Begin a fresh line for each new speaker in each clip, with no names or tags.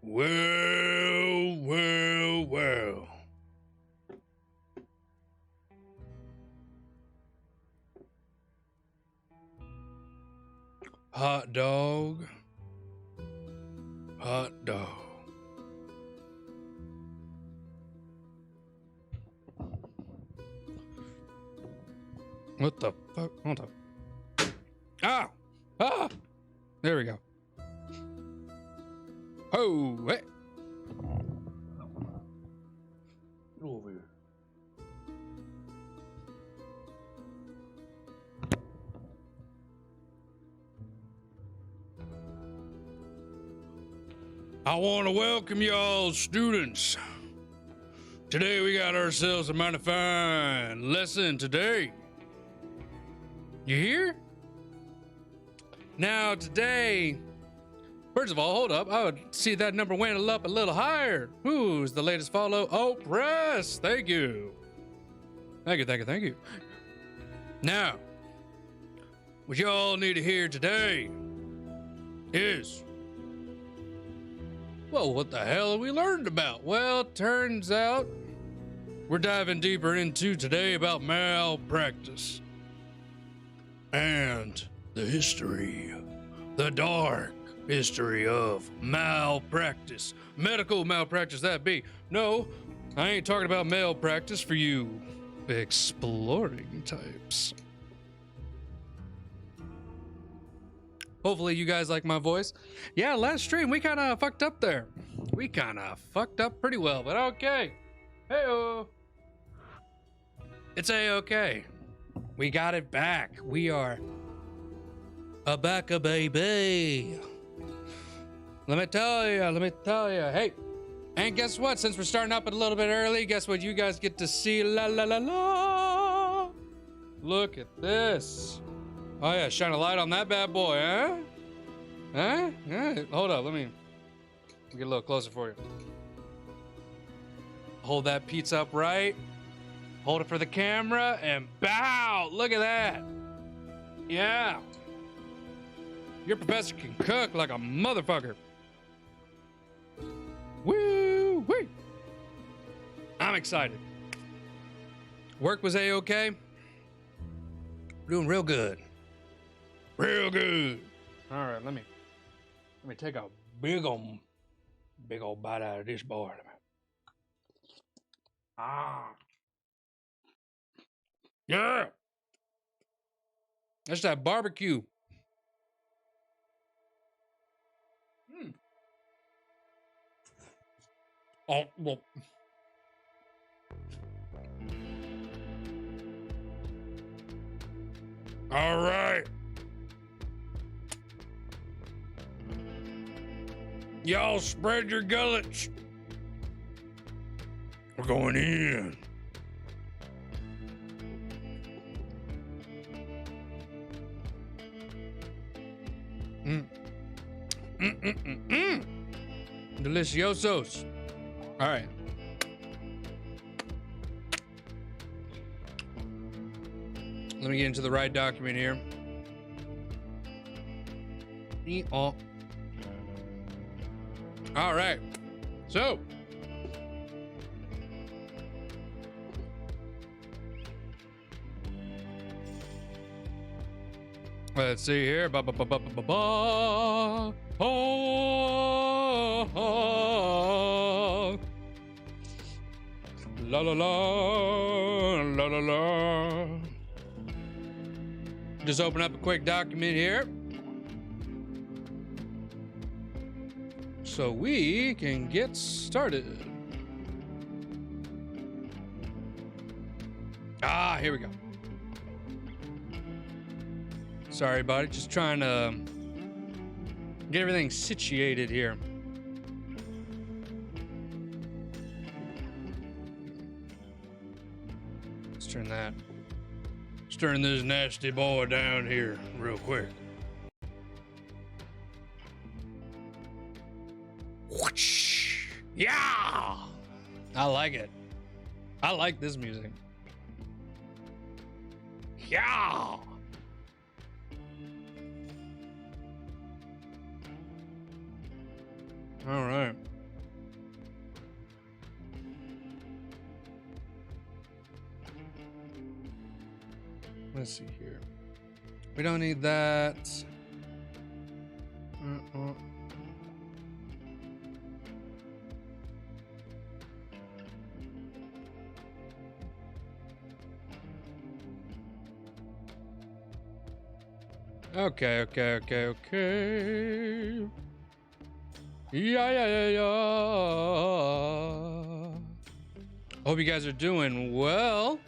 Well, well, well. Hot dog. Hot dog. What the fuck? Hold up. Ah! Ah! There we go. Oh, hey. Get over here. I want to welcome y'all, students. Today we got ourselves a mighty fine lesson today. You hear? Now today, first of all, hold up. I would see that number went up a little higher. Who's the latest follow? Oh, press. Thank you. Thank you, thank you, thank you. Now, what y'all need to hear today is, well, what the hell have we learned about? Well, it turns out we're diving deeper into today about malpractice and the history, the dark history of malpractice. Medical malpractice, that be. No, I ain't talking about malpractice for you exploring types. Hopefully you guys like my voice. Yeah, last stream we kind of fucked up there. We kind of fucked up pretty well, but okay. Hey-oh. It's a-okay. We got it back. We are a back-a baby. Let me tell you. Hey, and guess what? Since we're starting up a little bit early, guess what? You guys get to see. La la la la. Look at this. Oh yeah, shine a light on that bad boy, huh? Huh? Yeah. Hold up, let me get a little closer for you. Hold that pizza up right. Hold it for the camera and bow. Look at that. Yeah. Your professor can cook like a motherfucker. Woo wee. I'm excited. Work was a-okay. We're doing real good. Real good. All right, let me take a big old bite out of this boy. Ah. Yeah. That's that barbecue. Oh, well. All right. Y'all spread your gullets. We're going in. Deliciosos. All right. Let me get into the right document here. All right. So, let's see here. Ba ba ba ba ba ba. Oh, la la la la la la. Just open up a quick document here, so we can get started. Ah, here we go. Sorry about it, just trying to get everything situated here. Let's turn that. Let's turn this nasty boy down here real quick. Whoosh. Yeah! I like it. I like this music. Yeah! All right. Let's see here. We don't need that. Okay. Yeah. Hope you guys are doing well.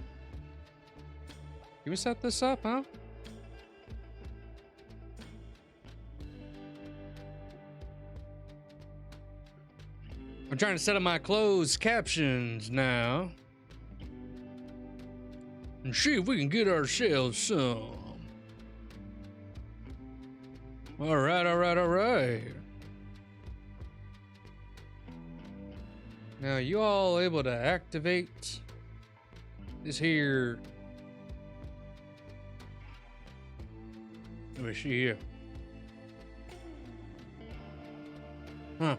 Can we set this up, huh? I'm trying to set up my closed captions now. And see if we can get ourselves some. All right. Now, you all able to activate this here? Let me see here. Huh.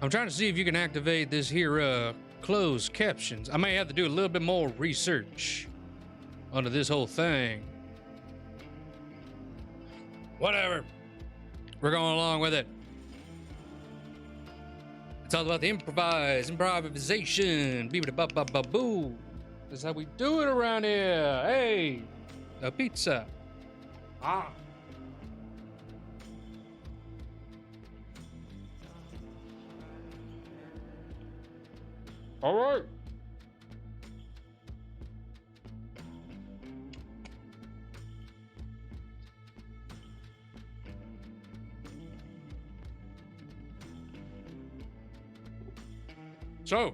I'm trying to see if you can activate this here closed captions. I may have to do a little bit more research onto this whole thing. Whatever. We're going along with it. It's all about the improvisation. Beep-a-da-ba-ba-ba-boo. This is how we do it around here. Hey, a pizza. Ah. All right. So,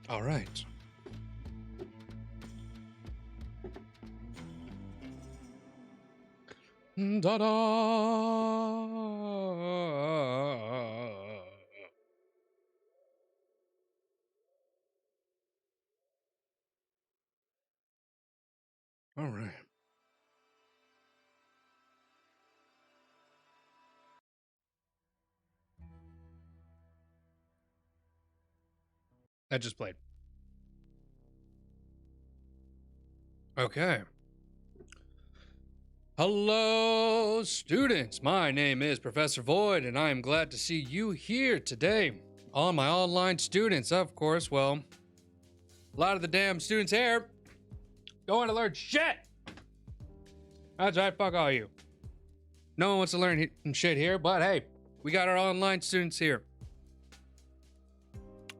all right. Da-da. All right. That just played. Okay. Hello, students. My name is Professor Void, and I am glad to see you here today. All my online students, of course. Well, a lot of the damn students here don't want to learn shit. That's right, fuck all you. No one wants to learn shit here, but hey, we got our online students here.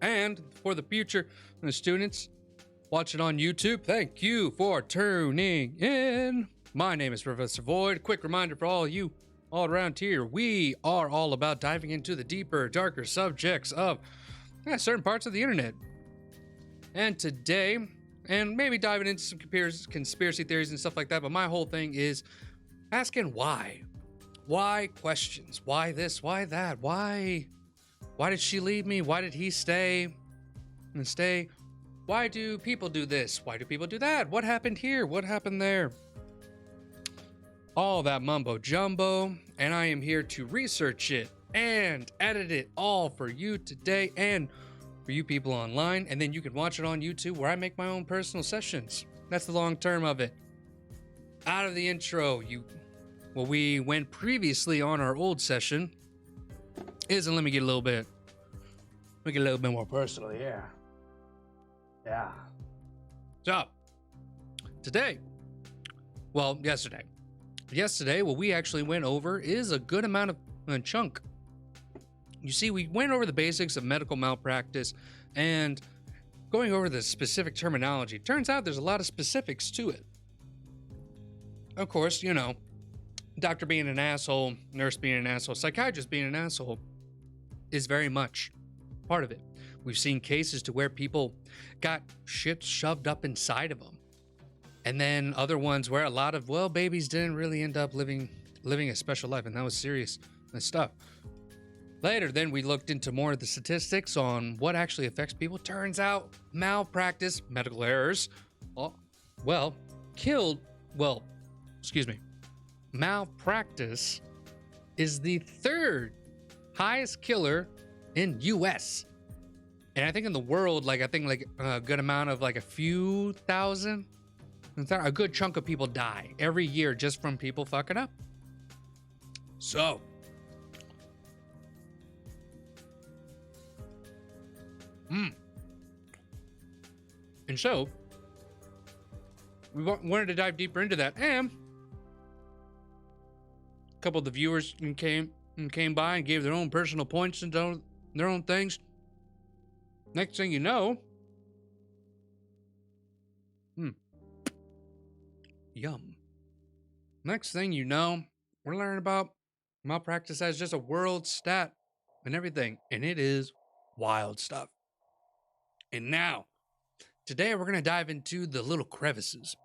And for the future students watching on YouTube, thank you for tuning in. My name is Professor Void. Quick reminder for all you all around here, we are all about diving into the deeper, darker subjects of certain parts of the internet. And today, and maybe diving into some conspiracy theories and stuff like that, but my whole thing is asking why. Why questions? Why this? Why that? Why did she leave me? Why did he stay? Why do people do this? Why do people do that? What happened here? What happened there? All that mumbo jumbo, and I am here to research it and edit it all for you today and for you people online, and then you can watch it on YouTube where I make my own personal sessions. That's the long term of it. Out of the intro, we went previously on our old session is, and let me get a little bit more personal here. Yeah. So, yesterday, what we actually went over is a good amount of chunk. You see, we went over the basics of medical malpractice and going over the specific terminology. Turns out there's a lot of specifics to it. Of course, doctor being an asshole, nurse being an asshole, psychiatrist being an asshole is very much part of it. We've seen cases to where people got shit shoved up inside of them. And then other ones where a lot of, babies didn't really end up living a special life, and that was serious stuff. Later, then we looked into more of the statistics on what actually affects people. Turns out malpractice, medical errors, malpractice is the third highest killer in US. And I think in the world, like I think like a good amount of like a few thousand, a good chunk of people die every year just from people fucking up. So and so we wanted to dive deeper into that, and a couple of the viewers came by and gave their own personal points and their own things. Next thing you know, yum. Next thing you know, we're learning about malpractice as just a world stat and everything, and it is wild stuff. And now, today we're going to dive into the little crevices,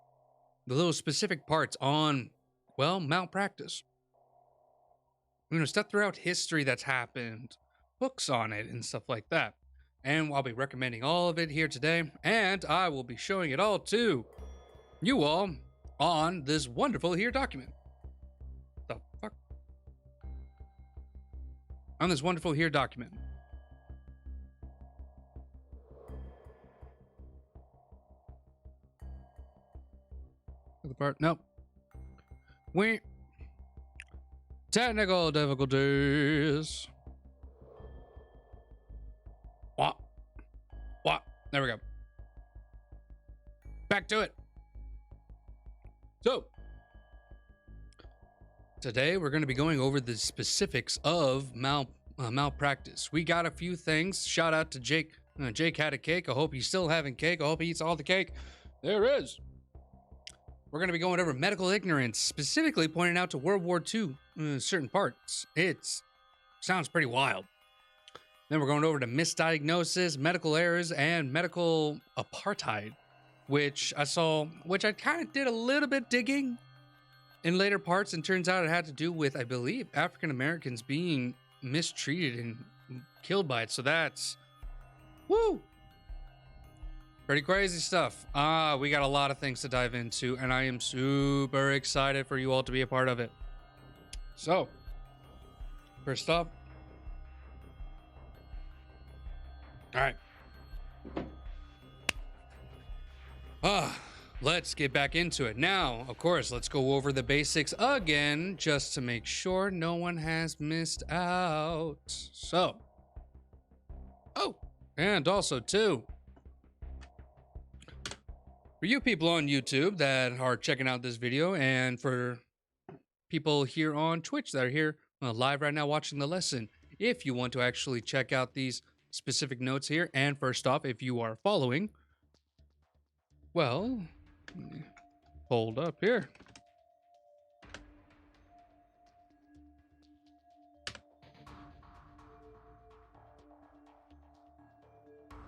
the little specific parts on, well, malpractice. Stuff throughout history that's happened, books on it, and stuff like that. And I'll be recommending all of it here today, and I will be showing it all to you all on this wonderful here document. The fuck? On this wonderful here document. The part? Nope. Technical difficulties. What? There we go. Back to it. So, today we're going to be going over the specifics of malpractice. We got a few things. Shout out to Jake. Jake had a cake. I hope he's still having cake. I hope he eats all the cake. There is. We're going to be going over medical ignorance, specifically pointing out to World War II certain parts. It sounds pretty wild. Then we're going over to misdiagnosis, medical errors, and medical apartheid, which I kind of did a little bit digging in later parts, and turns out it had to do with, I believe, African Americans being mistreated and killed by it. So that's, woo! Pretty crazy stuff. We got a lot of things to dive into, and I am super excited for you all to be a part of it. So, first up, all right. Let's get back into it. Now, of course, let's go over the basics again, just to make sure no one has missed out. So, and also too, for you people on YouTube that are checking out this video, and for people here on Twitch that are here live right now watching the lesson, if you want to actually check out these specific notes here, and first off, if you are following, well, hold up here.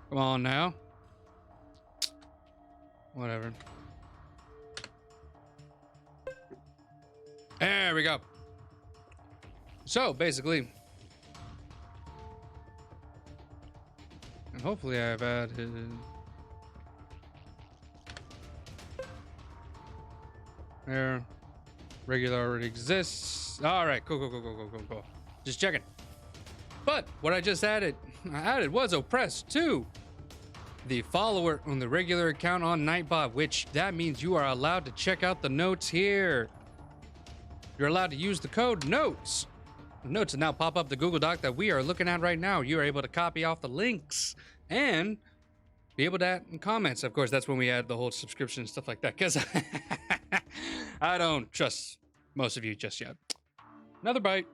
Come on now. Whatever. There we go. So basically, and hopefully I've added there. Regular already exists. All right, cool. Just checking. But what I just added was oppressed to the follower on the regular account on Nightbot, which that means you are allowed to check out the notes here. You're allowed to use the code NOTES. The notes will now pop up the Google Doc that we are looking at right now. You are able to copy off the links and be able to add comments. Of course, that's when we add the whole subscription and stuff like that, because I don't trust most of you just yet. Another bite.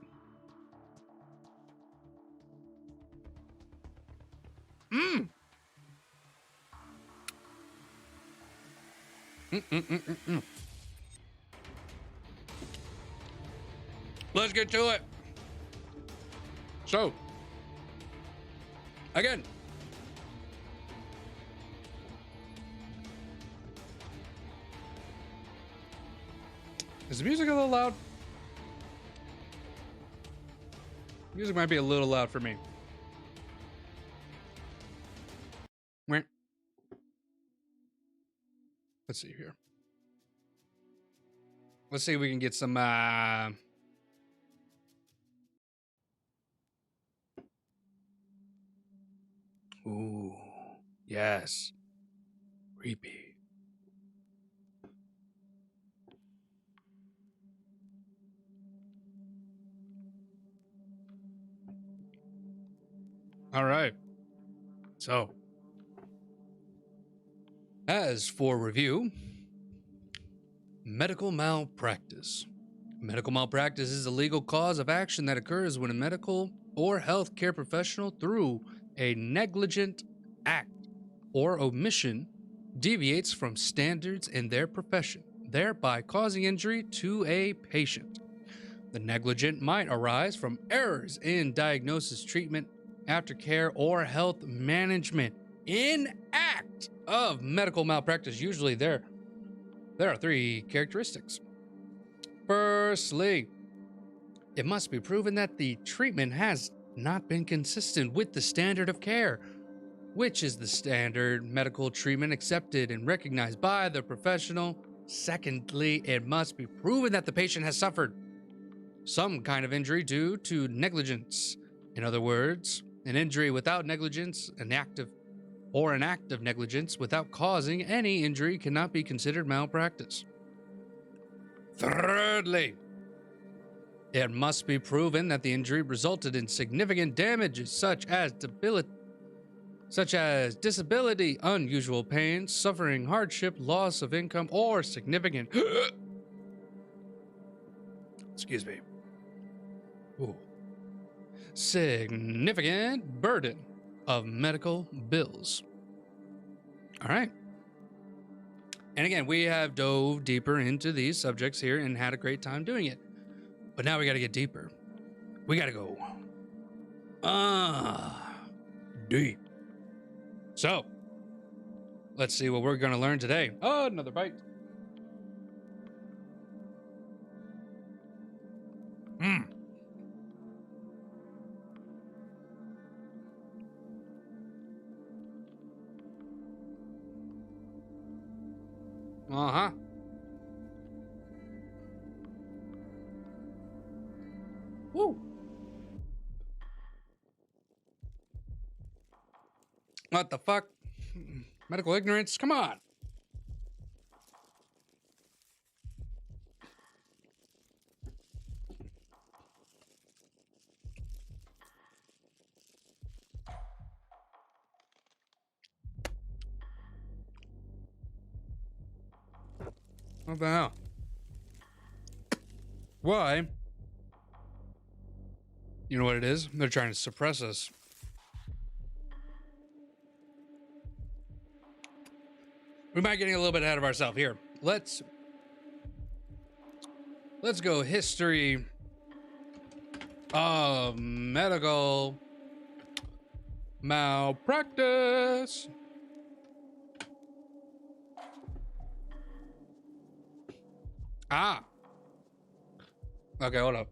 Let's get to it. So, again, is the music a little loud? Music might be a little loud for me. Where? Let's see here. Let's see if we can get some Ooh, yes. Creepy. All right. So, as for review, medical malpractice. Medical malpractice is a legal cause of action that occurs when a medical or healthcare professional, through a negligent act or omission, deviates from standards in their profession, thereby causing injury to a patient. The negligence might arise from errors in diagnosis, treatment, aftercare, or health management. In act of medical malpractice, usually there are three characteristics. Firstly, it must be proven that the treatment has not been consistent with the standard of care, which is the standard medical treatment accepted and recognized by the professional. Secondly, it must be proven that the patient has suffered some kind of injury due to negligence. In other words, an injury without negligence, an act of negligence without causing any injury cannot be considered malpractice. Thirdly, it must be proven that the injury resulted in significant damages such as disability, unusual pain, suffering, hardship, loss of income, or significant excuse me. Ooh. Significant burden of medical bills. All right. And again, we have dove deeper into these subjects here and had a great time doing it. But now we got to get deeper. We got to go deep. So, let's see what we're going to learn today. Oh, another bite. Uh-huh. Woo. What the fuck? Medical ignorance? Come on. What the hell? Why? You know what it is? They're trying to suppress us. We might be getting a little bit ahead of ourselves here. Let's go history of medical malpractice. Ah. Okay, hold up.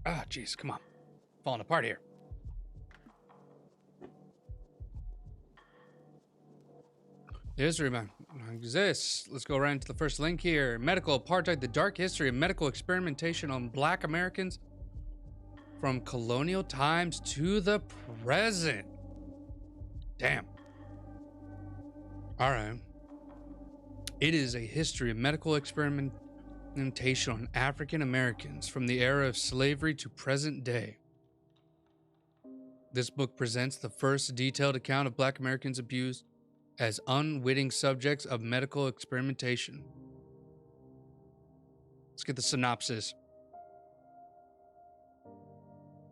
Ah, jeez, come on. Falling apart here. History, man. Exists. Let's go right into the first link here. Medical apartheid, the dark history of medical experimentation on Black Americans from colonial times to the present. Damn. All right. It is a history of medical experimentation on African Americans from the era of slavery to present day. This book presents the first detailed account of Black Americans abused as unwitting subjects of medical experimentation. Let's get the synopsis.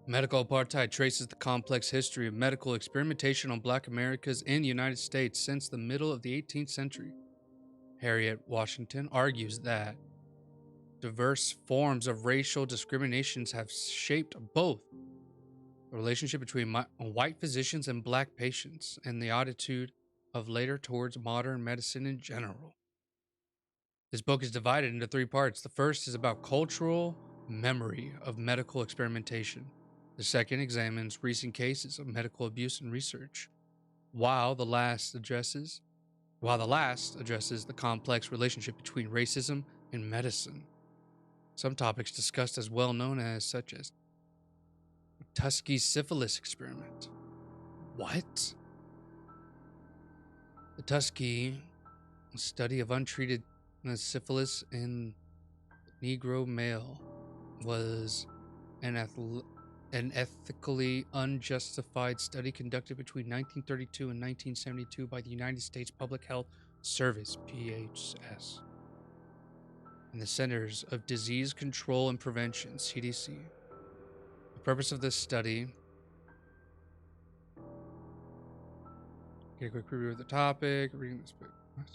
Medical apartheid traces the complex history of medical experimentation on Black Americans in the United States since the middle of the 18th century. Harriet Washington argues that diverse forms of racial discriminations have shaped both the relationship between white physicians and Black patients and the attitude of later towards modern medicine in general. This book is divided into three parts. The first is about cultural memory of medical experimentation. The second examines recent cases of medical abuse and research, while the last addresses the complex relationship between racism and medicine. Some topics discussed as well known as such as Tuskegee syphilis experiment. What? The Tuskegee study of untreated syphilis in Negro male was an ethically unjustified study conducted between 1932 and 1972 by the United States Public Health Service, PHS, and the Centers of Disease Control and Prevention, CDC. The purpose of this study, get a quick review of the topic, reading this book. What?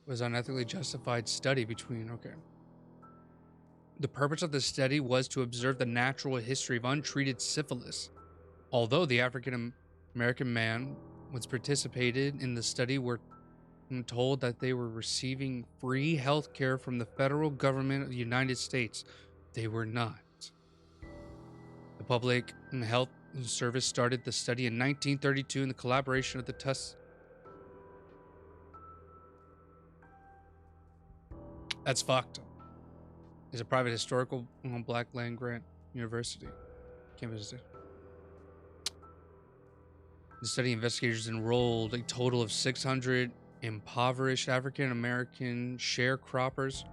Was unethically justified study between, okay. The purpose of the study was to observe the natural history of untreated syphilis. Although the African American man was participated in the study were told that they were receiving free health care from the federal government of the United States, they were not. The Public Health Service started the study in 1932 in the collaboration of the That's fucked. Is a private historical black land grant university campus. The study investigators enrolled a total of 600 impoverished African American sharecroppers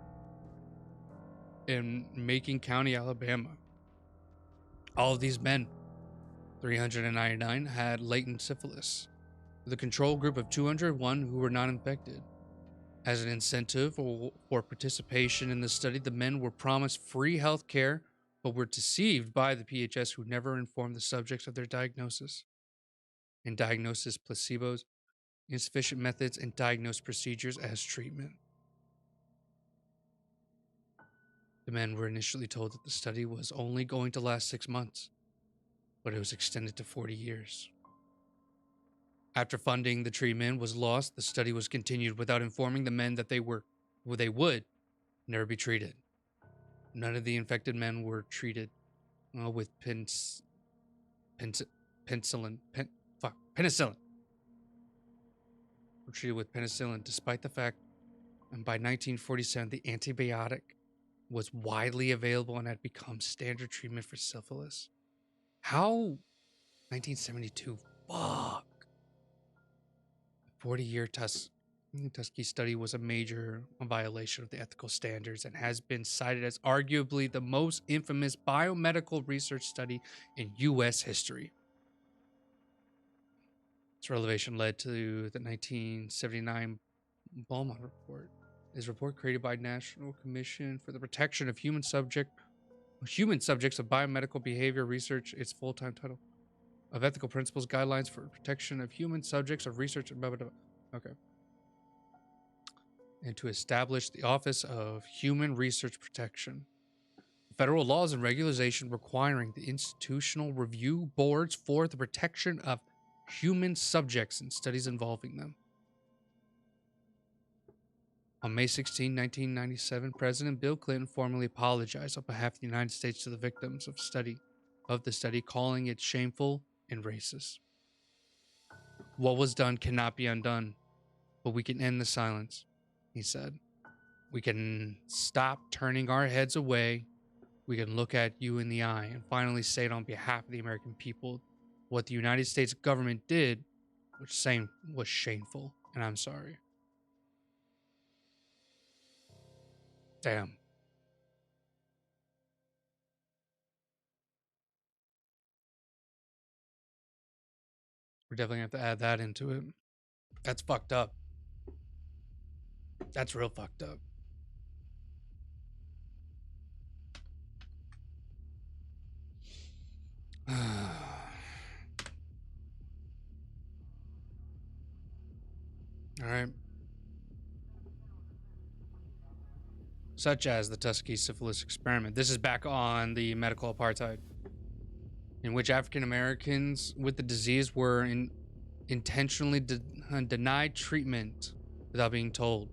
in Macon County, Alabama. All of these men, 399, had latent syphilis, with a control group of 201 who were not infected. As an incentive for participation in the study, the men were promised free health care, but were deceived by the PHS, who never informed the subjects of their diagnosis. And diagnosis placebos, insufficient methods, and diagnosed procedures as treatment. The men were initially told that the study was only going to last 6 months, but it was extended to 40 years. After funding the treatment was lost, the study was continued without informing the men that they would never be treated. None of the infected men were treated with penicillin. Were treated with penicillin, despite the fact, and by 1947, the antibiotic was widely available and had become standard treatment for syphilis. How? 1972. Fuck. 40-year Tuskegee study was a major violation of the ethical standards and has been cited as arguably the most infamous biomedical research study in U.S. history. Its revelation led to the 1979 Beaumont Report. This report, created by National Commission for the Protection of Human Subjects of Biomedical Behavior Research, its full-time title, of Ethical Principles, Guidelines for Protection of Human Subjects of Research, blah, blah, blah. Okay. And to establish the Office of Human Research Protection. Federal laws and regulations requiring the institutional review boards for the protection of human subjects and studies involving them. On May 16, 1997, President Bill Clinton formally apologized on behalf of the United States to the victims of the study, calling it shameful and racist. What was done cannot be undone, but we can end the silence, he said. We can stop turning our heads away. We can look at you in the eye and finally say it on behalf of the American people. What the United States government did, which was shameful, and I'm sorry. Damn. We're definitely going to have to add that into it. That's fucked up. That's real fucked up. All right. Such as the Tuskegee syphilis experiment. This is back on the medical apartheid, in which African Americans with the disease were intentionally denied treatment without being told.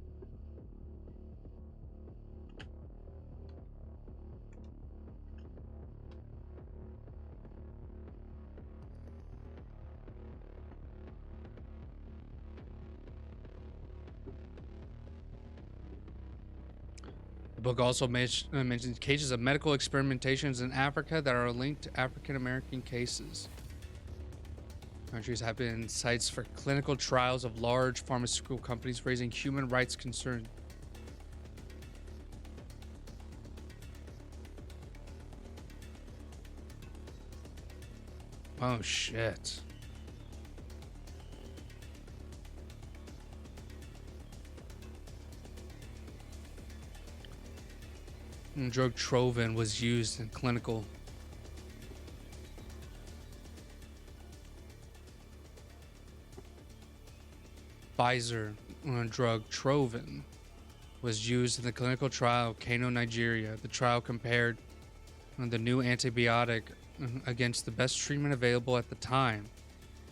The book also mentions cases of medical experimentations in Africa that are linked to African American cases. Countries have been sites for clinical trials of large pharmaceutical companies raising human rights concerns. Oh shit. Drug Trovin was used in clinical. Pfizer drug Trovin was used in the clinical trial of Kano, Nigeria. The trial compared the new antibiotic against the best treatment available at the time.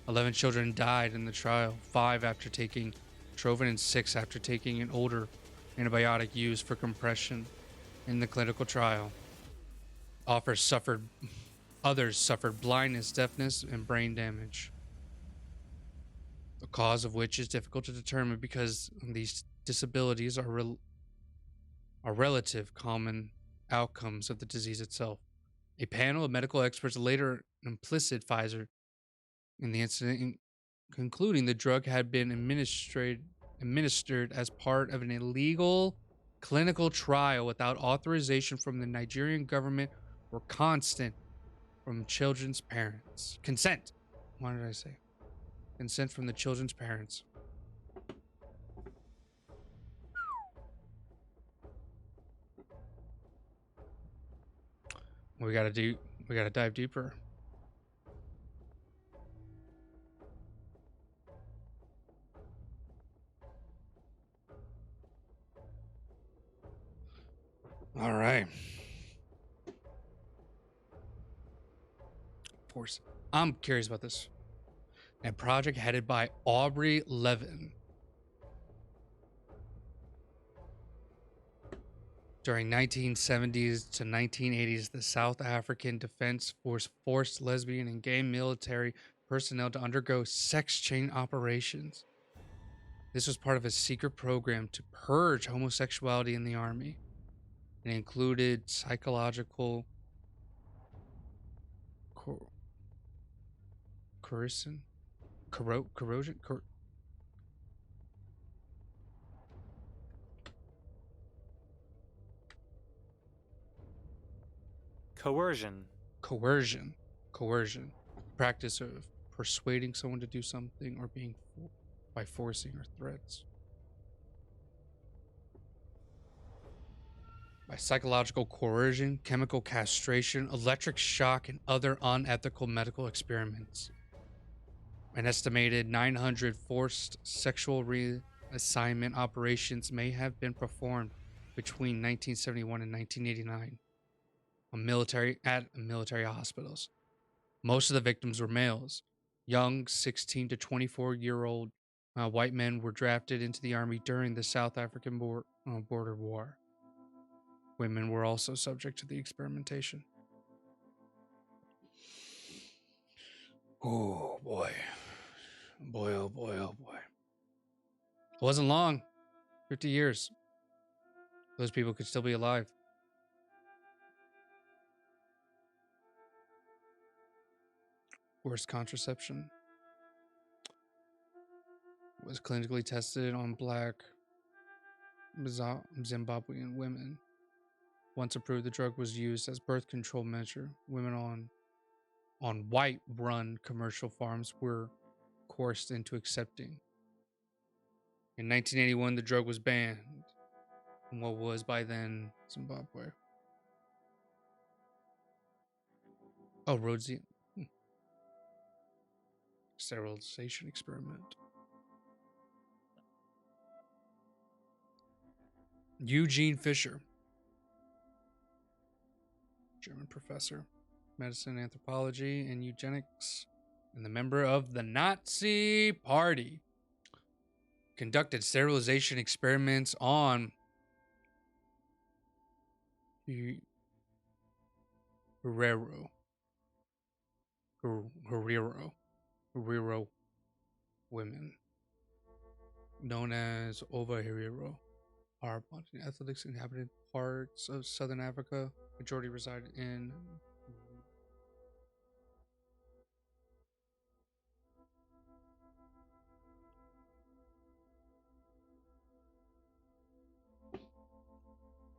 11 children died in the trial, 5 after taking Trovin and 6 after taking an older antibiotic used for compression in the clinical trial. Others suffered blindness, deafness, and brain damage. The cause of which is difficult to determine because these disabilities are relative common outcomes of the disease itself. A panel of medical experts later implicit Pfizer in the incident, concluding the drug had been administered as part of an illegal clinical trial without authorization from the Nigerian government or consent from children's parents. Consent. What did I say? Consent from the children's parents. We gotta dive deeper. All right. Of course. I'm curious about this. A project headed by Aubrey Levin. During 1970s to 1980s, the South African Defense Force forced lesbian and gay military personnel to undergo sex change operations. This was part of a secret program to purge homosexuality in the army. It included psychological corrosion. Coercion. Practice of persuading someone to do something or being by forcing or threats. By psychological coercion, chemical castration, electric shock, and other unethical medical experiments. An estimated 900 forced sexual reassignment operations may have been performed between 1971 and 1989 at military hospitals. Most of the victims were males. Young 16 to 24-year-old white men were drafted into the army during the South African border war. Women were also subject to the experimentation. Oh boy. Boy, oh boy, oh boy. It wasn't long. 50 years. Those people could still be alive. Forced contraception was clinically tested on black Zimbabwean women. Once approved, the drug was used as birth control measure. Women on white-run commercial farms were coerced into accepting. In 1981, the drug was banned in what was by then Zimbabwe. Oh, Rhodesian sterilization experiment. Eugene Fisher, German professor, medicine, anthropology, and eugenics, and the member of the Nazi Party, conducted sterilization experiments on Herero women, known as Ova Herero, are athletics inhabited parts of southern Africa. Majority reside in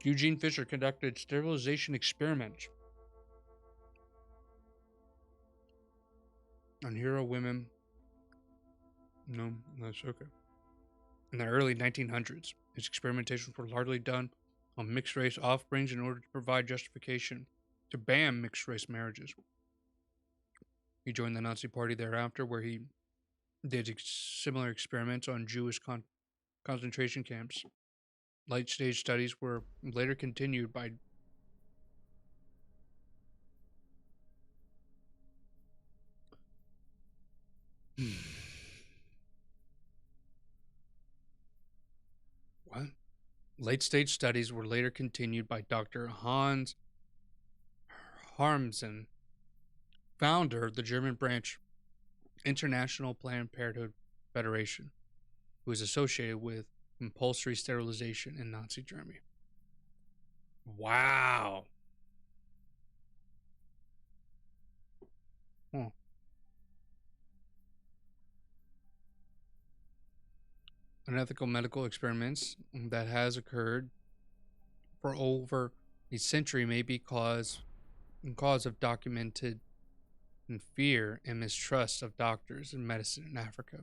Eugene Fisher conducted sterilization experiments on hero women. No, that's okay. In the early 1900s, his experimentations were largely done on mixed race offsprings in order to provide justification to ban mixed race marriages. He joined the Nazi Party thereafter, where he did similar experiments on Jewish concentration camps. Late stage studies were later continued by what? Late stage studies were later continued by Dr. Hans Harmsen, founder of the German branch International Planned Parenthood Federation, who is associated with compulsory sterilization in Nazi Germany. Wow. Huh. Unethical medical experiments that has occurred for over a century may be cause of documented fear and mistrust of doctors and medicine in Africa.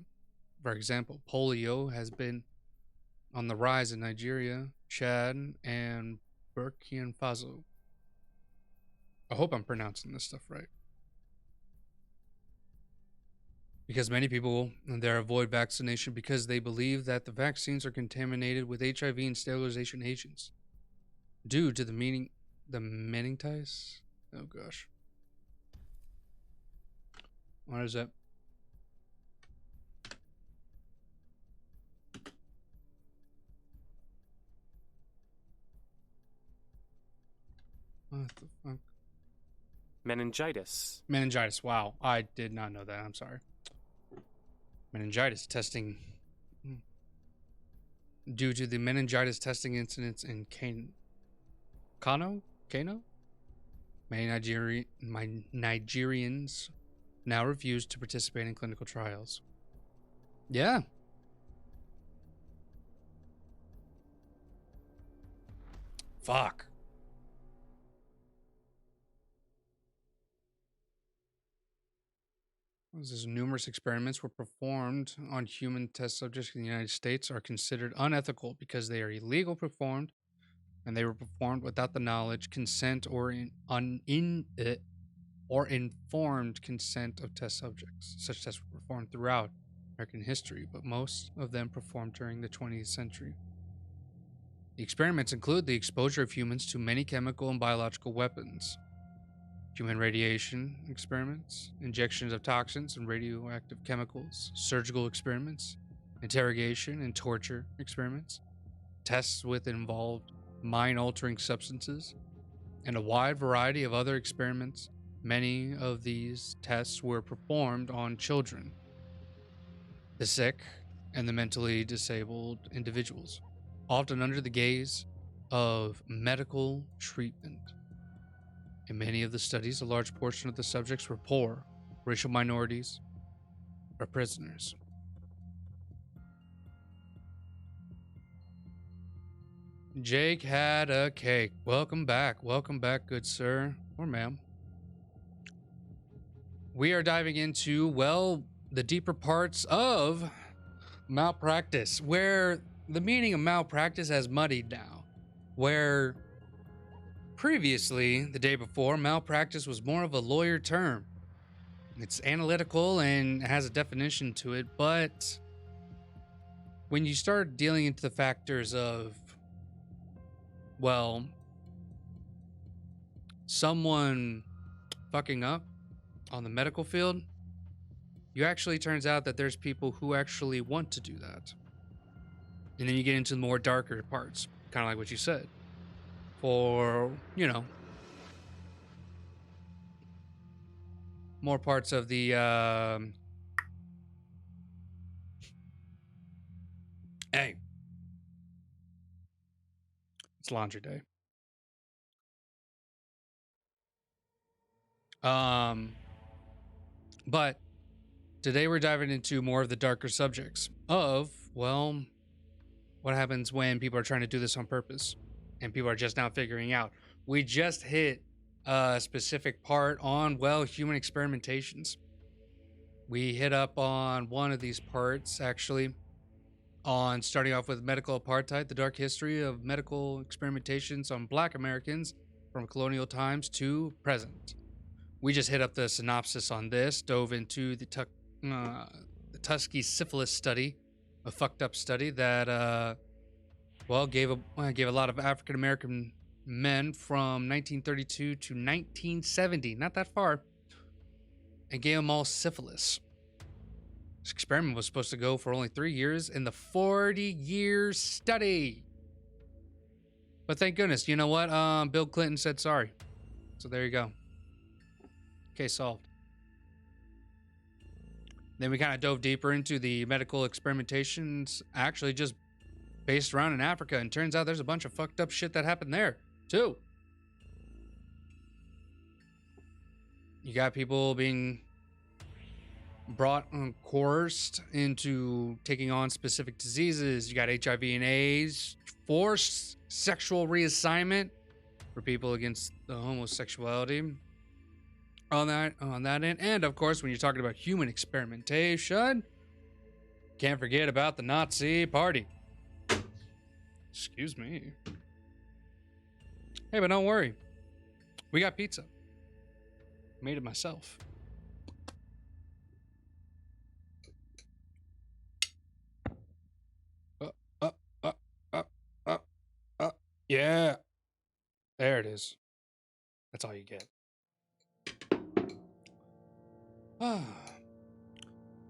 For example, polio has been on the rise in Nigeria, Chad, and Burkina Faso. I hope I'm pronouncing this stuff right. Because many people there avoid vaccination because they believe that the vaccines are contaminated with HIV and sterilization agents. Due to the meningitis? Oh gosh. What is that? What the fuck?
Meningitis.
Meningitis. Wow. I did not know that. I'm sorry. Meningitis testing. Due to the meningitis testing incidents in Kano? Many Nigerians now refuse to participate in clinical trials. Yeah. Fuck. Numerous experiments were performed on human test subjects in the United States are considered unethical because they are illegal performed and they were performed without the knowledge, consent, or informed consent of test subjects. Such tests were performed throughout American history, but most of them performed during the 20th century. The experiments include the exposure of humans to many chemical and biological weapons, human radiation experiments, injections of toxins and radioactive chemicals, surgical experiments, interrogation and torture experiments, tests with involved mind-altering substances, and a wide variety of other experiments. Many of these tests were performed on children, the sick, and the mentally disabled individuals, often under the gaze of medical treatment. In many of the studies, a large portion of the subjects were poor, racial minorities, or prisoners. Jake had a cake. Welcome back, good sir or ma'am. We are diving into, well, the deeper parts of malpractice, where the meaning of malpractice has muddied now. Where previously, the day before, malpractice was more of a lawyer term. It's analytical and has a definition to it, but when you start dealing into the factors of, well, someone fucking up on the medical field, you actually turns out that there's people who actually want to do that. And then you get into the more darker parts, kind of like what you said. For, more parts of the, hey, it's laundry day. But today we're diving into more of the darker subjects of, well, what happens when people are trying to do this on purpose and people are just now figuring out. We just hit a specific part on, well, human experimentations. We hit up on one of these parts, actually, on starting off with medical apartheid, the dark history of medical experimentations on Black Americans from colonial times to present. We just hit up the synopsis on this, dove into the Tuskegee syphilis study, a fucked up study that, gave a lot of African American men from 1932 to 1970, not that far, and gave them all syphilis. This experiment was supposed to go for only 3 years in the 40-year study. But thank goodness, you know what? Bill Clinton said sorry. So there you go. Case solved. Then we kind of dove deeper into the medical experimentations actually just based around in Africa. And turns out there's a bunch of fucked up shit that happened there, too. You got people being brought coerced into taking on specific diseases. You got HIV and AIDS, forced sexual reassignment for people against the homosexuality on that end. And of course, when you're talking about human experimentation, can't forget about the Nazi party. Excuse me. Hey, but don't worry, we got pizza. Made it myself. Yeah. There it is. That's all you get.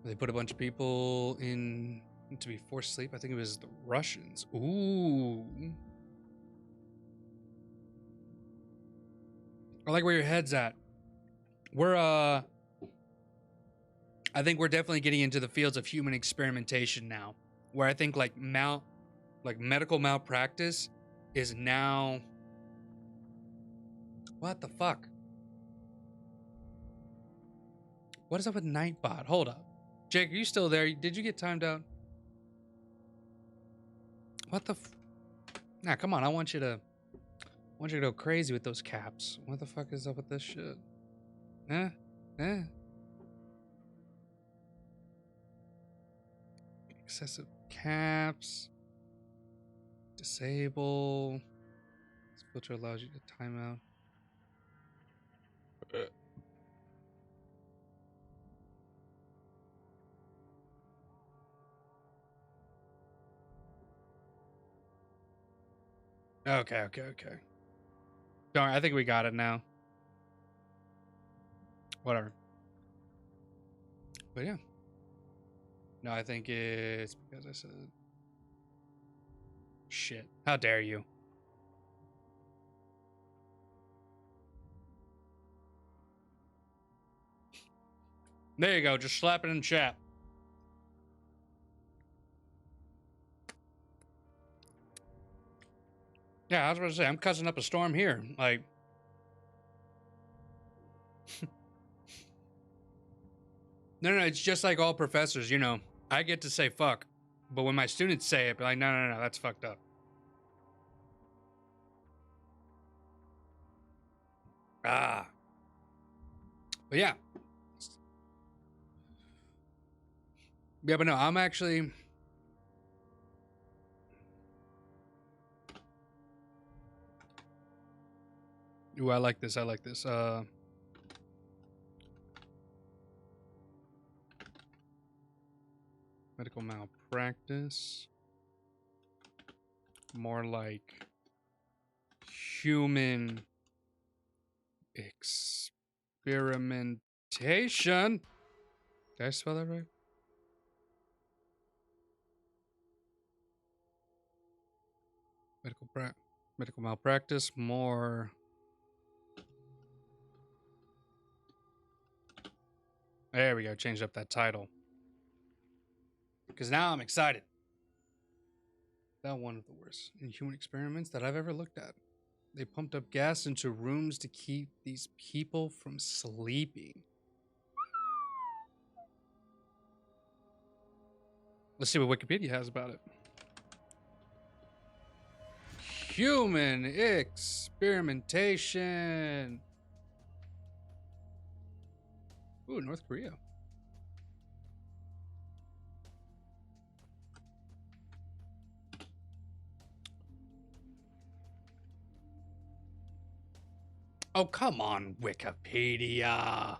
They put a bunch of people in to be forced asleep. I think it was the Russians. Ooh. I like where your head's at. I think we're definitely getting into the fields of human experimentation now, where I think like medical malpractice is now. What the fuck? What is up with Nightbot? Hold up. Jake, are you still there? Did you get timed out? What the Nah, come on. I want you to go crazy with those caps. What the fuck is up with this shit? Excessive caps. Disable. This filter allows you to time out. Okay. Don't worry, I think we got it now. Whatever. But yeah. No, I think it's because I said... Shit. How dare you? There you go. Just slap it in chat. Yeah, I was about to say, I'm cussing up a storm here. Like... No, it's just like all professors, you know. I get to say fuck. But when my students say it, be like, no, that's fucked up. But yeah. Yeah, but no, I'm actually... Ooh, I like this. Medical malpractice. More like human experimentation. Did I spell that right? Medical malpractice. More. There we go. Changed up that title. Because now I'm excited. That one of the worst inhuman experiments that I've ever looked at. They pumped up gas into rooms to keep these people from sleeping. Let's see what Wikipedia has about it. Human experimentation. Ooh, North Korea. Oh, come on, Wikipedia.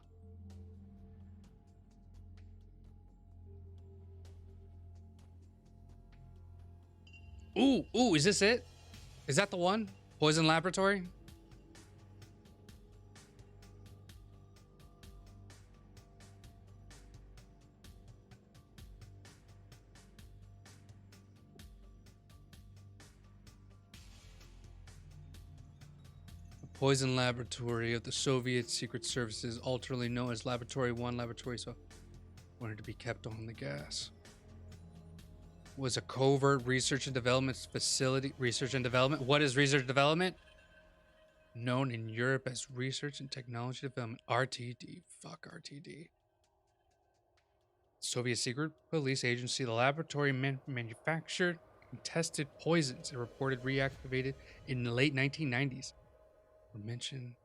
Ooh, is this it? Is that the one? Poison Laboratory? Poison Laboratory of the Soviet Secret Services, alternately known as Laboratory 1, Laboratory so wanted to be kept on the gas. Was a covert research and development facility. Research and development? What is research and development? Known in Europe as Research and Technology Development. RTD. Fuck RTD. Soviet Secret Police Agency. The laboratory manufactured and tested poisons and reported reactivated in the late 1990s. We mentioned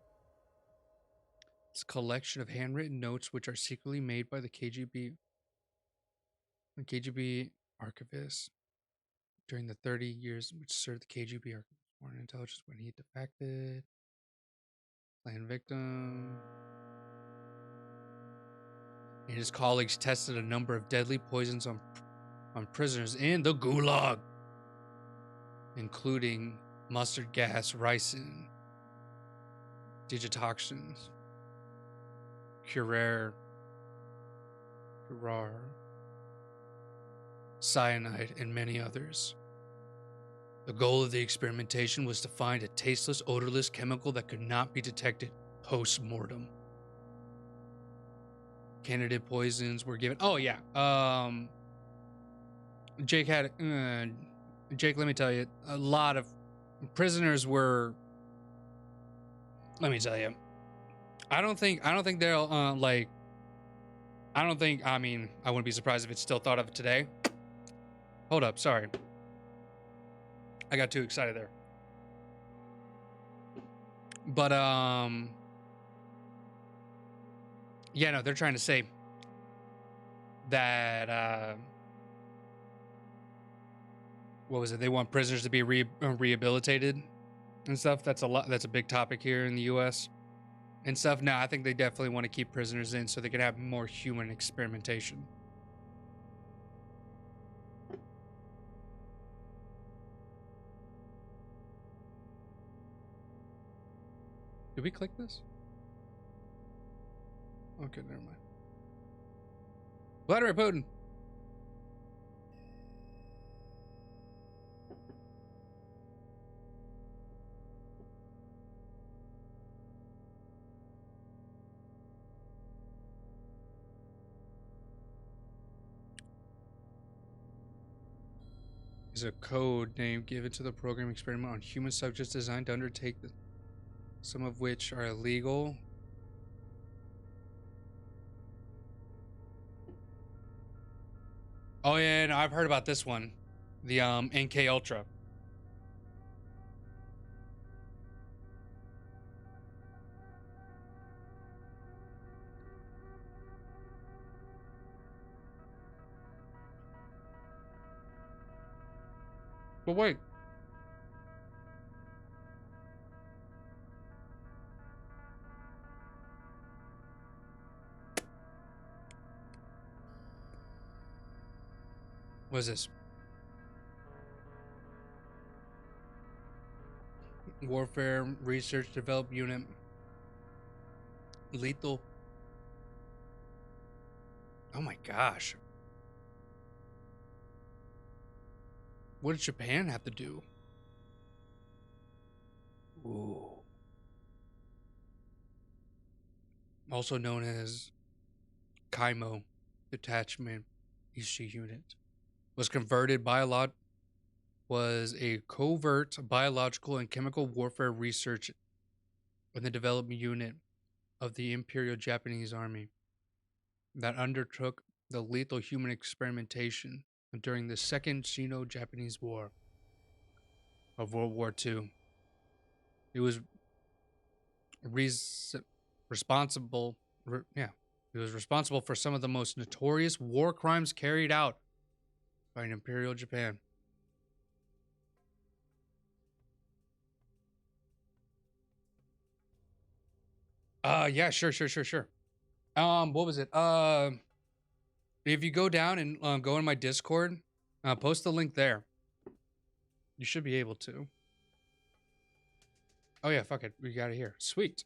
this collection of handwritten notes which are secretly made by the KGB archivist during the 30 years which served the KGB archivist foreign intelligence when he defected. Planned victim. And his colleagues tested a number of deadly poisons on prisoners in the Gulag, including mustard gas, ricin, digitoxins, curare, cyanide, and many others. The goal of the experimentation was to find a tasteless, odorless chemical that could not be detected post-mortem. Candidate poisons were given. Oh yeah. Jake, let me tell you, a lot of prisoners were. Let me tell you, I don't think they'll like. I don't think. I mean, I wouldn't be surprised if it's still thought of today. Hold up, sorry. I got too excited there. But yeah, no, they're trying to say that what was it? They want prisoners to be rehabilitated and stuff. That's a big topic here in the U.S. and stuff. No, I think they definitely want to keep prisoners in so they can have more human experimentation. Did we click this? Okay, never mind. Vladimir Putin. Is a code name given to the program experiment on human subjects designed to undertake some of which are illegal. Oh yeah, no, I've heard about this one. The NK Ultra. But wait. What is this? Warfare Research Develop Unit. Lethal. Oh my gosh. What did Japan have to do? Ooh. Also known as Kaimo Detachment Ishi Unit. Was converted was a covert biological and chemical warfare research in the development unit of the Imperial Japanese Army that undertook the lethal human experimentation during the Second Sino-Japanese War of World War II. It was responsible, yeah, it was responsible for some of the most notorious war crimes carried out by Imperial Japan. Yeah, sure. What was it? If you go down and go in my Discord, post the link there. You should be able to. Oh yeah, fuck it, we got it here. Sweet.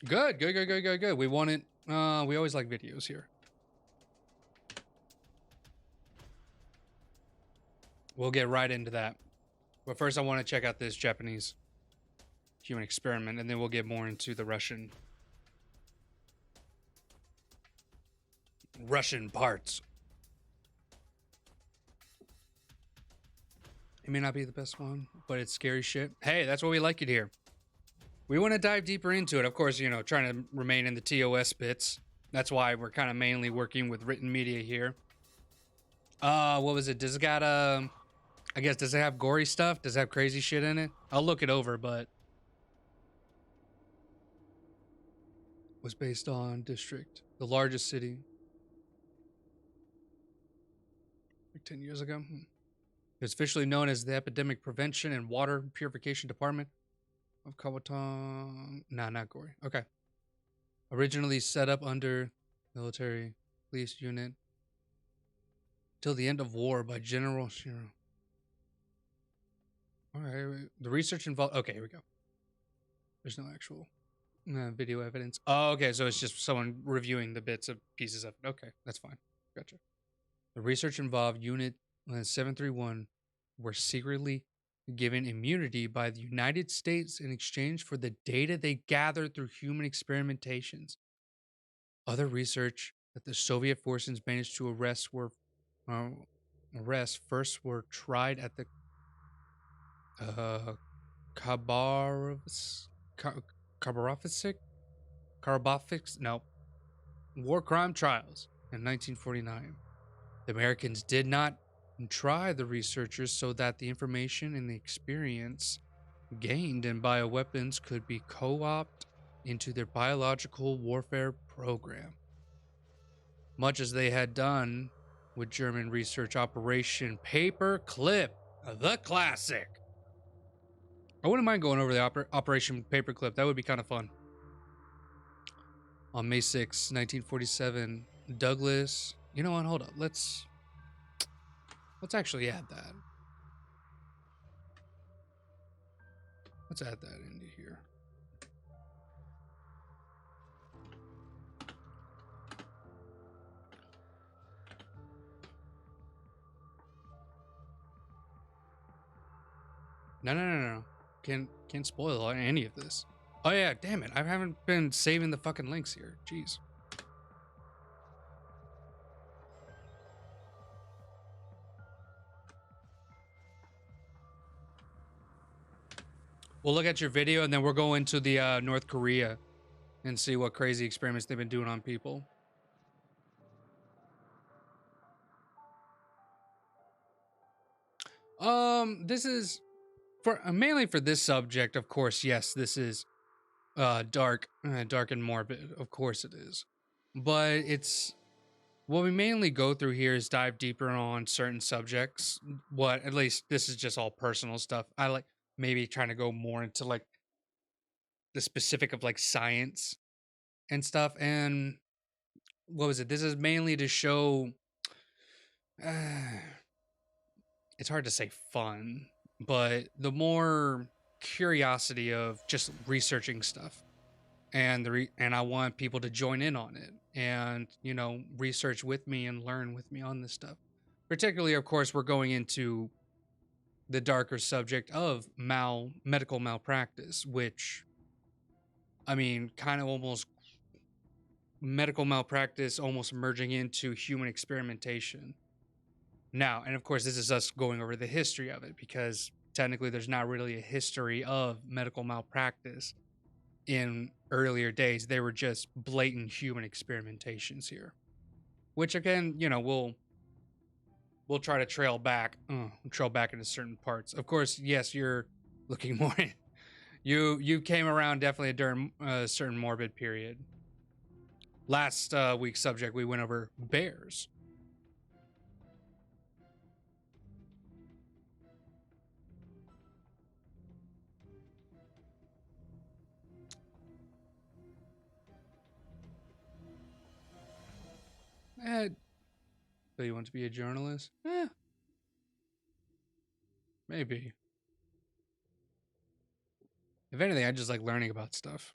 Good. We want it. We always like videos here. We'll get right into that. But first, I want to check out this Japanese human experiment, and then we'll get more into the Russian parts. It may not be the best one, but it's scary shit. Hey, that's what we like it here. We want to dive deeper into it. Of course, you know, trying to remain in the TOS bits. That's why we're kind of mainly working with written media here. What was it? Does it got I guess, does it have gory stuff? Does it have crazy shit in it? I'll look it over, but was based on district, the largest city, like 10 years ago. It's officially known as the Epidemic Prevention and Water Purification Department of Kawatong. Nah, not gory. Okay. Originally set up under military police unit till the end of war by General Shiro. All right, the research involved. Okay, here we go. There's no actual video evidence. Oh, okay, so it's just someone reviewing the bits of pieces of it. Okay, that's fine. Gotcha. The research involved Unit 731 were secretly given immunity by the United States in exchange for the data they gathered through human experimentations. Other research that the Soviet forces managed to arrest first were tried at the Khabarovsk war crime trials in 1949. The Americans did not try the researchers so that the information and the experience gained in bioweapons could be co-opted into their biological warfare program, much as they had done with German research Operation Paperclip, the classic. I wouldn't mind going over the Operation Paperclip. That would be kind of fun. On May 6, 1947, Douglas... You know what? Hold up. Let's actually add that. Let's add that into here. No. Can't spoil any of this. Oh yeah, damn it. I haven't been saving the fucking links here. Jeez. We'll look at your video and then we'll go into the North Korea and see what crazy experiments they've been doing on people. This is for mainly for this subject, of course. Yes, this is dark and morbid. Of course it is. But it's what we mainly go through here is dive deeper on certain subjects. What at least this is just all personal stuff. I like maybe trying to go more into like the specific of like science and stuff. And what was it? This is mainly to show it's hard to say fun, but the more curiosity of just researching stuff. And I want people to join in on it and, you know, research with me and learn with me on this stuff. Particularly, of course, we're going into the darker subject of medical malpractice, which, I mean, kind of almost medical malpractice almost merging into human experimentation. Now, and of course, this is us going over the history of it, because technically there's not really a history of medical malpractice in earlier days. They were just blatant human experimentations here, which again, we'll try to trail back into certain parts. Of course, yes, you're looking more. You came around definitely during a certain morbid period. Last week's subject, we went over bears. So you want to be a journalist? Maybe. If anything, I just like learning about stuff.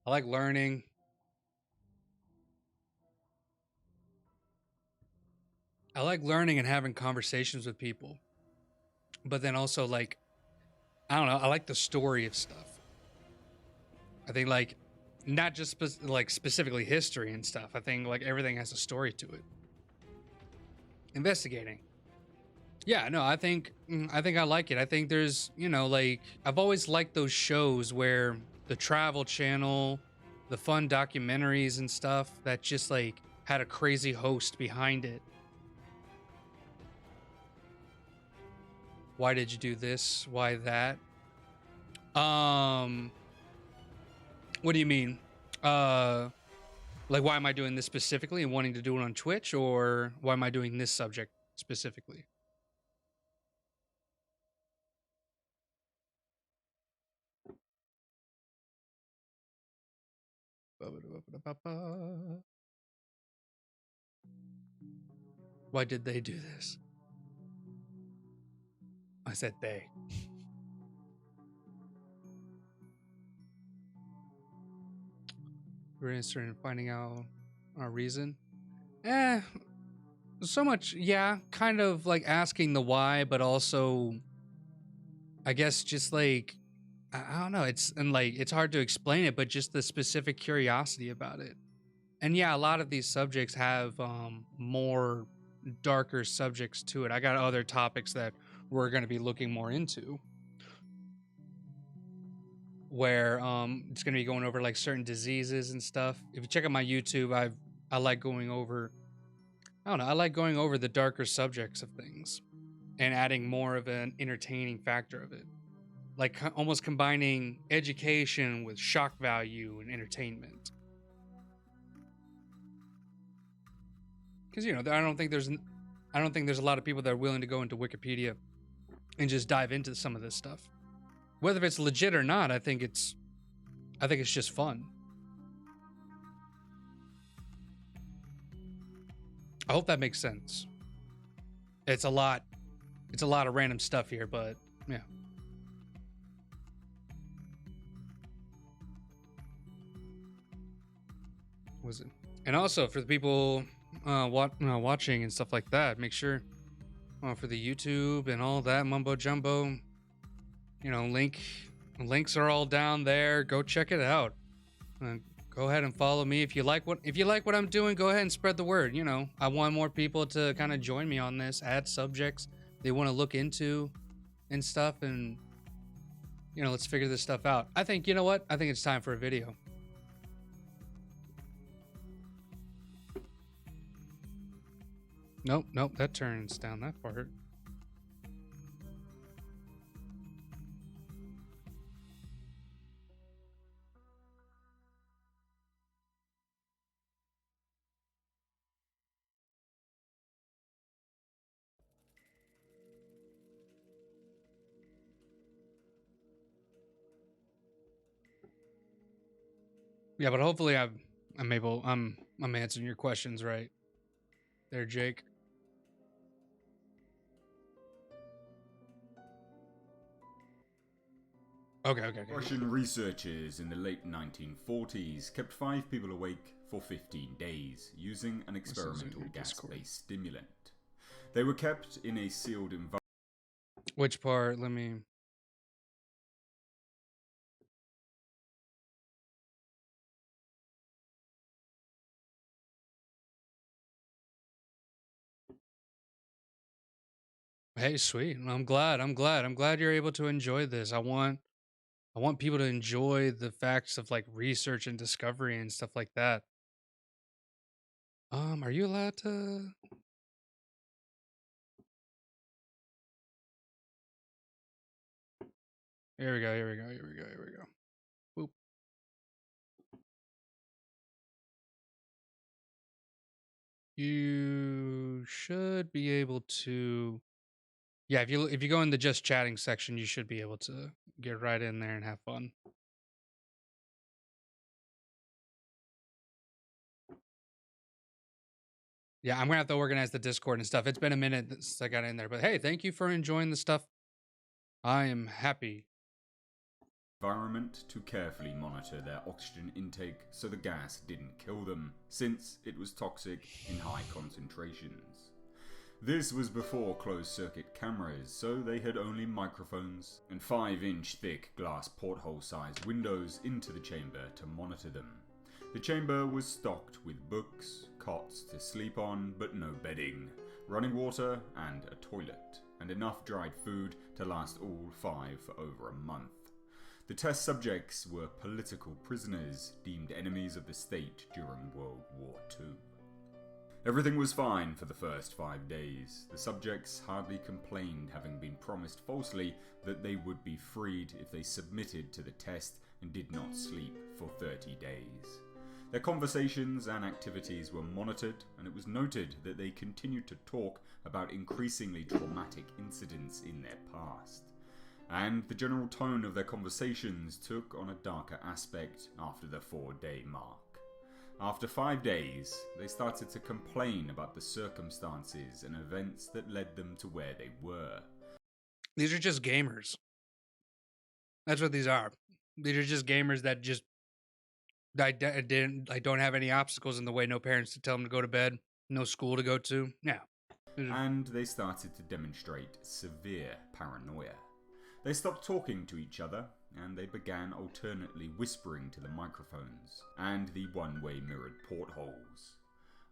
I like learning. I like learning and having conversations with people. But then also, like, I don't know, I like the story of stuff. I think, like, not just specifically history and stuff. I think, like, everything has a story to it. Investigating. Yeah, no, I think I like it. I think there's, like, I've always liked those shows where the Travel Channel, the fun documentaries and stuff that just like had a crazy host behind it. Why did you do this? Why that? What do you mean? Like, why am I doing this specifically and wanting to do it on Twitch, or why am I doing this subject specifically? Why did they do this? I said they. We're interested in finding out our reason. So much, yeah, kind of like asking the why, but also, I guess, just like, I don't know, it's hard to explain it, but just the specific curiosity about it. And yeah, a lot of these subjects have more darker subjects to it. I got other topics that we're going to be looking more into, where it's going to be going over like certain diseases and stuff. If you check out my YouTube, I like going over, I don't know, I like going over the darker subjects of things and adding more of an entertaining factor of it, like almost combining education with shock value and entertainment. Because I don't think there's a lot of people that are willing to go into Wikipedia and just dive into some of this stuff, whether it's legit or not. I think it's just fun. I hope that makes sense. It's a lot of random stuff here, but yeah. Was it? And also for the people watching and stuff like that, make sure for the YouTube and all that mumbo jumbo, links are all down there. Go check it out. Go ahead and follow me if you like what I'm doing. Go ahead and spread the word. I want more people to kind of join me on this, add subjects they want to look into and stuff, and let's figure this stuff out. I think I think it's time for a video. Nope, that turns down that part. Yeah, but hopefully I'm answering your questions right there, Jake. Okay.
Russian researchers in the late 1940s kept 5 people awake for 15 days using an experimental gas-based stimulant. They were kept in a sealed environment.
Which part? Let me... Hey, sweet. I'm glad. I'm glad. I'm glad you're able to enjoy this. I want people to enjoy the facts of like research and discovery and stuff like that. Are you allowed to? Here we go. Here we go. Here we go. Here we go. Boop. You should be able to. Yeah, if you go in the just chatting section, you should be able to get right in there and have fun. Yeah, I'm gonna have to organize the Discord and stuff. It's been a minute since I got in there, but hey, thank you for enjoying the stuff. I am happy.
Environment to carefully monitor their oxygen intake so the gas didn't kill them, since it was toxic in high concentrations. This was before closed-circuit cameras, so they had only microphones and 5-inch thick glass porthole-sized windows into the chamber to monitor them. The chamber was stocked with books, cots to sleep on, but no bedding, running water and a toilet, and enough dried food to last all 5 for over a month. The test subjects were political prisoners deemed enemies of the state during World War II. Everything was fine for the first 5 days. The subjects hardly complained, having been promised falsely that they would be freed if they submitted to the test and did not sleep for 30 days. Their conversations and activities were monitored, and it was noted that they continued to talk about increasingly traumatic incidents in their past. And the general tone of their conversations took on a darker aspect after the 4-day mark. After 5 days, they started to complain about the circumstances and events that led them to where they were.
These are just gamers. That's what these are. These are just gamers that just don't have any obstacles in the way. No parents to tell them to go to bed. No school to go to. Yeah.
And they started to demonstrate severe paranoia. They stopped talking to each other, and they began alternately whispering to the microphones and the one-way mirrored portholes.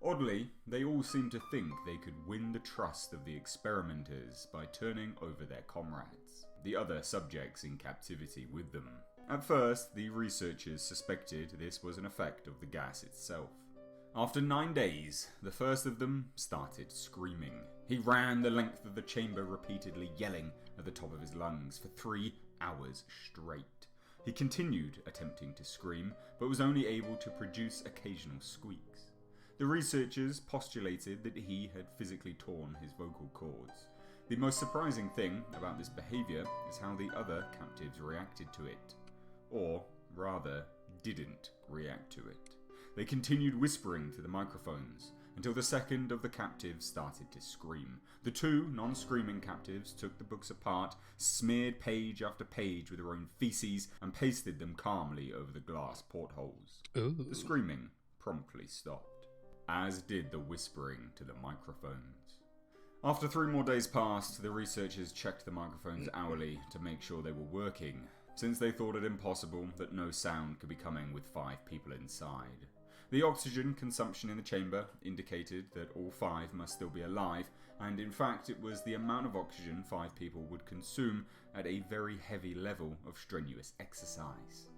Oddly, they all seemed to think they could win the trust of the experimenters by turning over their comrades, the other subjects in captivity with them. At first, the researchers suspected this was an effect of the gas itself. After 9 days, the first of them started screaming. He ran the length of the chamber repeatedly yelling at the top of his lungs for 3 hours straight. He continued attempting to scream, but was only able to produce occasional squeaks. The researchers postulated that he had physically torn his vocal cords. The most surprising thing about this behavior is how the other captives reacted to it. Or, rather, didn't react to it. They continued whispering to the microphones until the second of the captives started to scream. The 2 non-screaming captives took the books apart, smeared page after page with their own feces, and pasted them calmly over the glass portholes.
Ooh.
The screaming promptly stopped, as did the whispering to the microphones. After 3 more days passed, the researchers checked the microphones hourly to make sure they were working, since they thought it impossible that no sound could be coming with 5 people inside. The oxygen consumption in the chamber indicated that all 5 must still be alive, and in fact it was the amount of oxygen 5 people would consume at a very heavy level of strenuous exercise.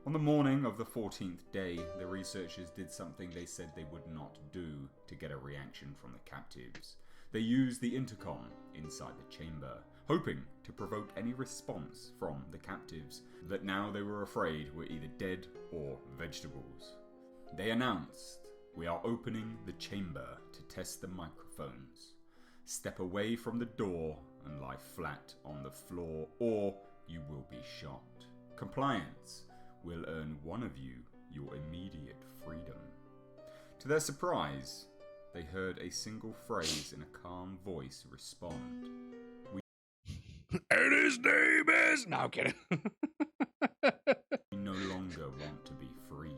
On the morning of the 14th day, the researchers did something they said they would not do to get a reaction from the captives. They used the intercom inside the chamber, hoping to provoke any response from the captives that now they were afraid were either dead or vegetables. They announced, "We are opening the chamber to test the microphones. Step away from the door and lie flat on the floor, or you will be shot. Compliance will earn one of you your immediate freedom." To their surprise, they heard a single phrase in a calm voice respond.
And his name is... No, I'm kidding.
"We no longer want to be freed."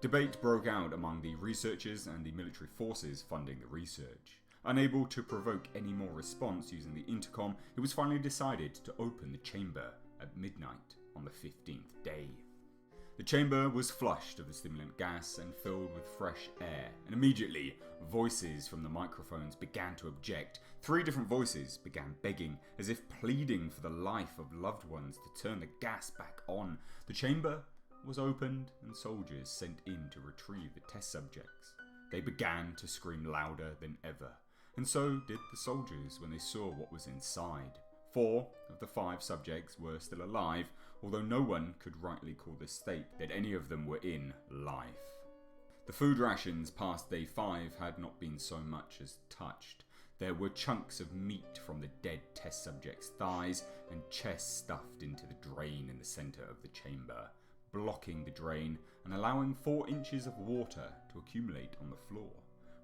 Debate broke out among the researchers and the military forces funding the research. Unable to provoke any more response using the intercom, it was finally decided to open the chamber at midnight on the 15th day. The chamber was flushed of the stimulant gas and filled with fresh air, and immediately, voices from the microphones began to object. 3 different voices began begging, as if pleading for the life of loved ones to turn the gas back on. The chamber was opened and soldiers sent in to retrieve the test subjects. They began to scream louder than ever, and so did the soldiers when they saw what was inside. 4 of the 5 subjects were still alive, although no one could rightly call the state that any of them were in life. The food rations past day 5 had not been so much as touched. There were chunks of meat from the dead test subjects' thighs and chests stuffed into the drain in the centre of the chamber, blocking the drain and allowing 4 inches of water to accumulate on the floor.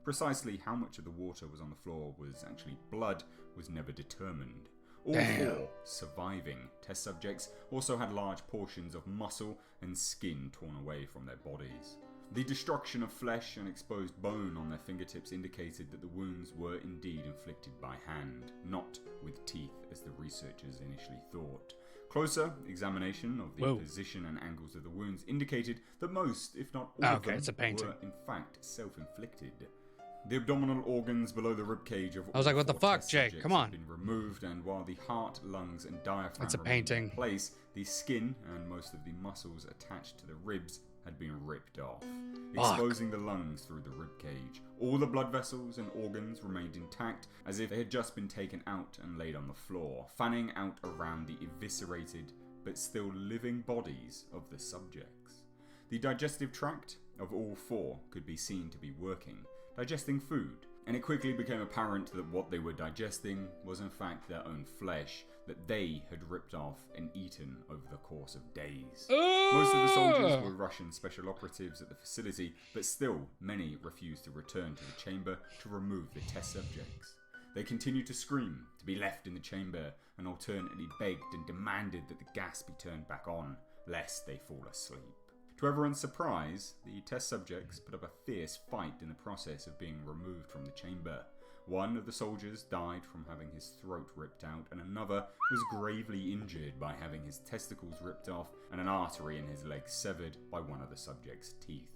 Precisely how much of the water was on the floor was actually blood was never determined. All 4 surviving test subjects also had large portions of muscle and skin torn away from their bodies. The destruction of flesh and exposed bone on their fingertips indicated that the wounds were indeed inflicted by hand, not with teeth as the researchers initially thought. Closer examination of the position and angles of the wounds indicated that most, if not all of them, were in fact self-inflicted. The abdominal organs below the ribcage of all
I was like, what the
4
fuck,
test
Jake?
subjects
Come on.
had been removed, and while the heart, lungs, and diaphragm
It's a
remained
painting.
in place, the skin and most of the muscles attached to the ribs had been ripped off, exposing the lungs through the ribcage. All the blood vessels and organs remained intact, as if they had just been taken out and laid on the floor, fanning out around the eviscerated but still living bodies of the subjects. The digestive tract of all 4 could be seen to be working, digesting food, and it quickly became apparent that what they were digesting was in fact their own flesh that they had ripped off and eaten over the course of days. Most of the soldiers were Russian special operatives at the facility, but still many refused to return to the chamber to remove the test subjects. They continued to scream, to be left in the chamber, and alternately begged and demanded that the gas be turned back on, lest they fall asleep. To everyone's surprise, the test subjects put up a fierce fight in the process of being removed from the chamber. One of the soldiers died from having his throat ripped out, and another was gravely injured by having his testicles ripped off and an artery in his leg severed by one of the subject's teeth.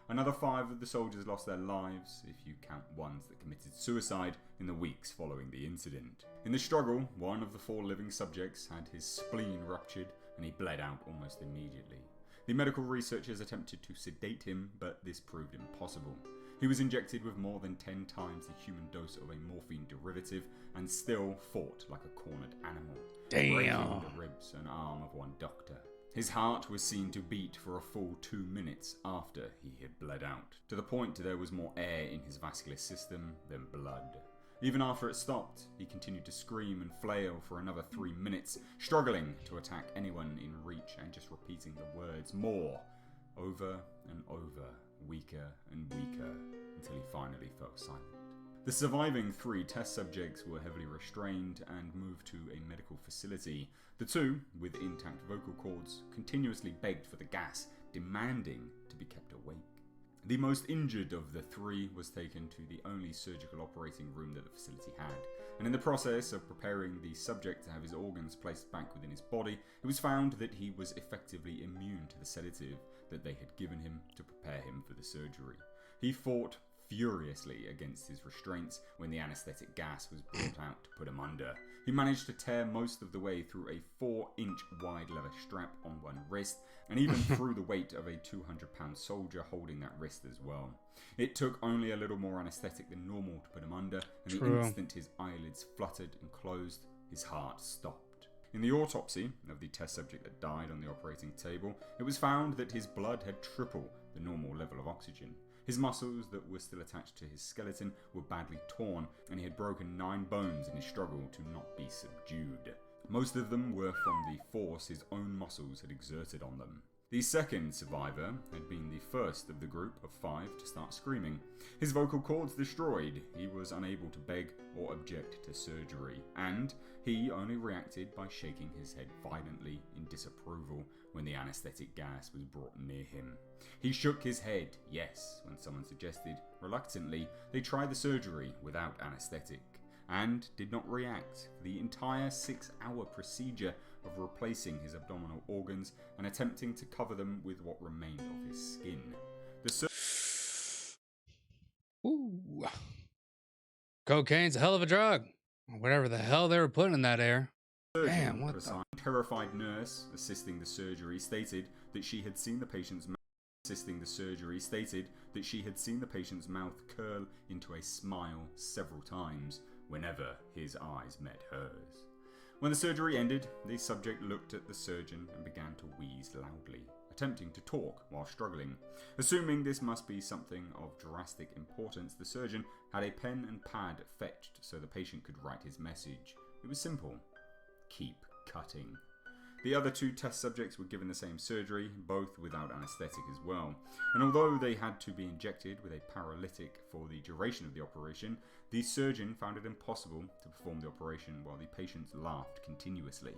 Another 5 of the soldiers lost their lives, if you count ones that committed suicide in the weeks following the incident. In the struggle, one of the 4 living subjects had his spleen ruptured and he bled out almost immediately. The medical researchers attempted to sedate him, but this proved impossible. He was injected with more than 10 times the human dose of a morphine derivative and still fought like a cornered animal, breaking the ribs and arm of one doctor. His heart was seen to beat for a full 2 minutes after he had bled out, to the point there was more air in his vascular system than blood. Even after it stopped, he continued to scream and flail for another 3 minutes, struggling to attack anyone in reach and just repeating the words more, over and over, weaker and weaker, until he finally fell silent. The surviving 3 test subjects were heavily restrained and moved to a medical facility. The 2, with intact vocal cords, continuously begged for the gas, demanding to be kept awake. The most injured of the 3 was taken to the only surgical operating room that the facility had, and in the process of preparing the subject to have his organs placed back within his body, it was found that he was effectively immune to the sedative that they had given him to prepare him for the surgery. He fought furiously against his restraints when the anesthetic gas was brought out to put him under. He managed to tear most of the way through a 4-inch wide leather strap on one wrist, and even through the weight of a 200-pound soldier holding that wrist as well. It took only a little more anesthetic than normal to put him under, and the instant his eyelids fluttered and closed, his heart stopped. In the autopsy of the test subject that died on the operating table, it was found that his blood had tripled the normal level of oxygen. His muscles that were still attached to his skeleton were badly torn, and he had broken 9 bones in his struggle to not be subdued. Most of them were from the force his own muscles had exerted on them. The second survivor had been the first of the group of 5 to start screaming. His vocal cords destroyed, he was unable to beg or object to surgery, and he only reacted by shaking his head violently in disapproval when the anesthetic gas was brought near him. He shook his head, yes, when someone suggested, reluctantly, they try the surgery without anesthetic, and did not react for the entire 6-hour procedure of replacing his abdominal organs and attempting to cover them with what remained of his skin. The
Ooh. Cocaine's a hell of a drug. Whatever the hell they were putting in that air.
surgeon,
Damn, what
a terrified nurse assisting the surgery, stated that she had seen the patient's mouth curl into a smile several times whenever his eyes met hers. When the surgery ended, the subject looked at the surgeon and began to wheeze loudly, attempting to talk while struggling. Assuming this must be something of drastic importance, the surgeon had a pen and pad fetched so the patient could write his message. It was simple: keep cutting. The other two test subjects were given the same surgery, both without anesthetic as well. And although they had to be injected with a paralytic for the duration of the operation, the surgeon found it impossible to perform the operation while the patients laughed continuously.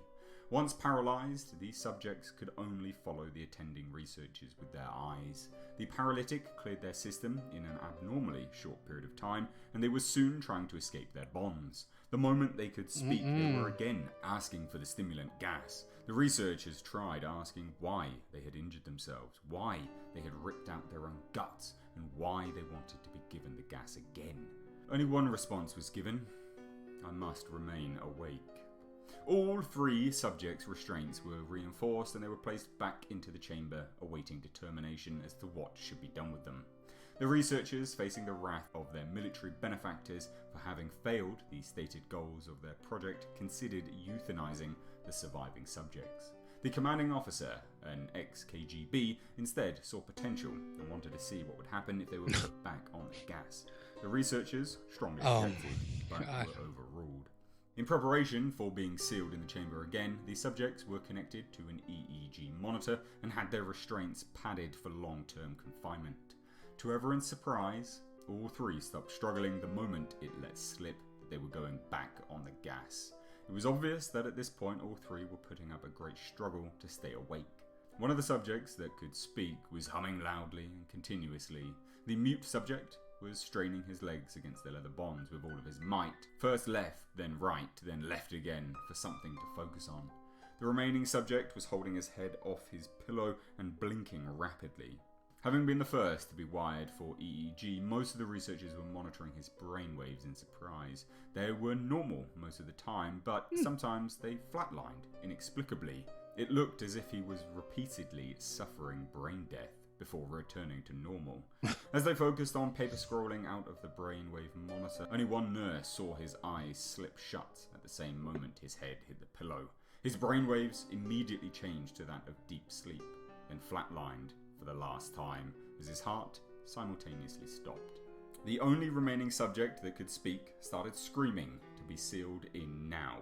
Once paralysed, the subjects could only follow the attending researchers with their eyes. The paralytic cleared their system in an abnormally short period of time, and they were soon trying to escape their bonds. The moment they could speak, they were again asking for the stimulant gas. The researchers tried asking why they had injured themselves, why they had ripped out their own guts, and why they wanted to be given the gas again. Only one response was given: I must remain awake. All three subjects' restraints were reinforced and they were placed back into the chamber, awaiting determination as to what should be done with them. The researchers, facing the wrath of their military benefactors for having failed the stated goals of their project, considered euthanizing the surviving subjects. The commanding officer, an ex-KGB, instead saw potential and wanted to see what would happen if they were put back on the gas. The researchers strongly objected, but were overruled. In preparation for being sealed in the chamber again, the subjects were connected to an EEG monitor and had their restraints padded for long-term confinement. To everyone's surprise, all three stopped struggling the moment it let slip that they were going back on the gas. It was obvious that at this point all three were putting up a great struggle to stay awake. One of the subjects that could speak was humming loudly and continuously. The mute subject was straining his legs against the leather bonds with all of his might. First left, then right, then left again for something to focus on. The remaining subject was holding his head off his pillow and blinking rapidly. Having been the first to be wired for EEG, most of the researchers were monitoring his brainwaves in surprise. They were normal most of the time, but sometimes they flatlined inexplicably. It looked as if he was repeatedly suffering brain death before returning to normal. As they focused on paper scrolling out of the brainwave monitor, only one nurse saw his eyes slip shut at the same moment his head hit the pillow. His brainwaves immediately changed to that of deep sleep, then flatlined for the last time as his heart simultaneously stopped. The only remaining subject that could speak started screaming to be sealed in now.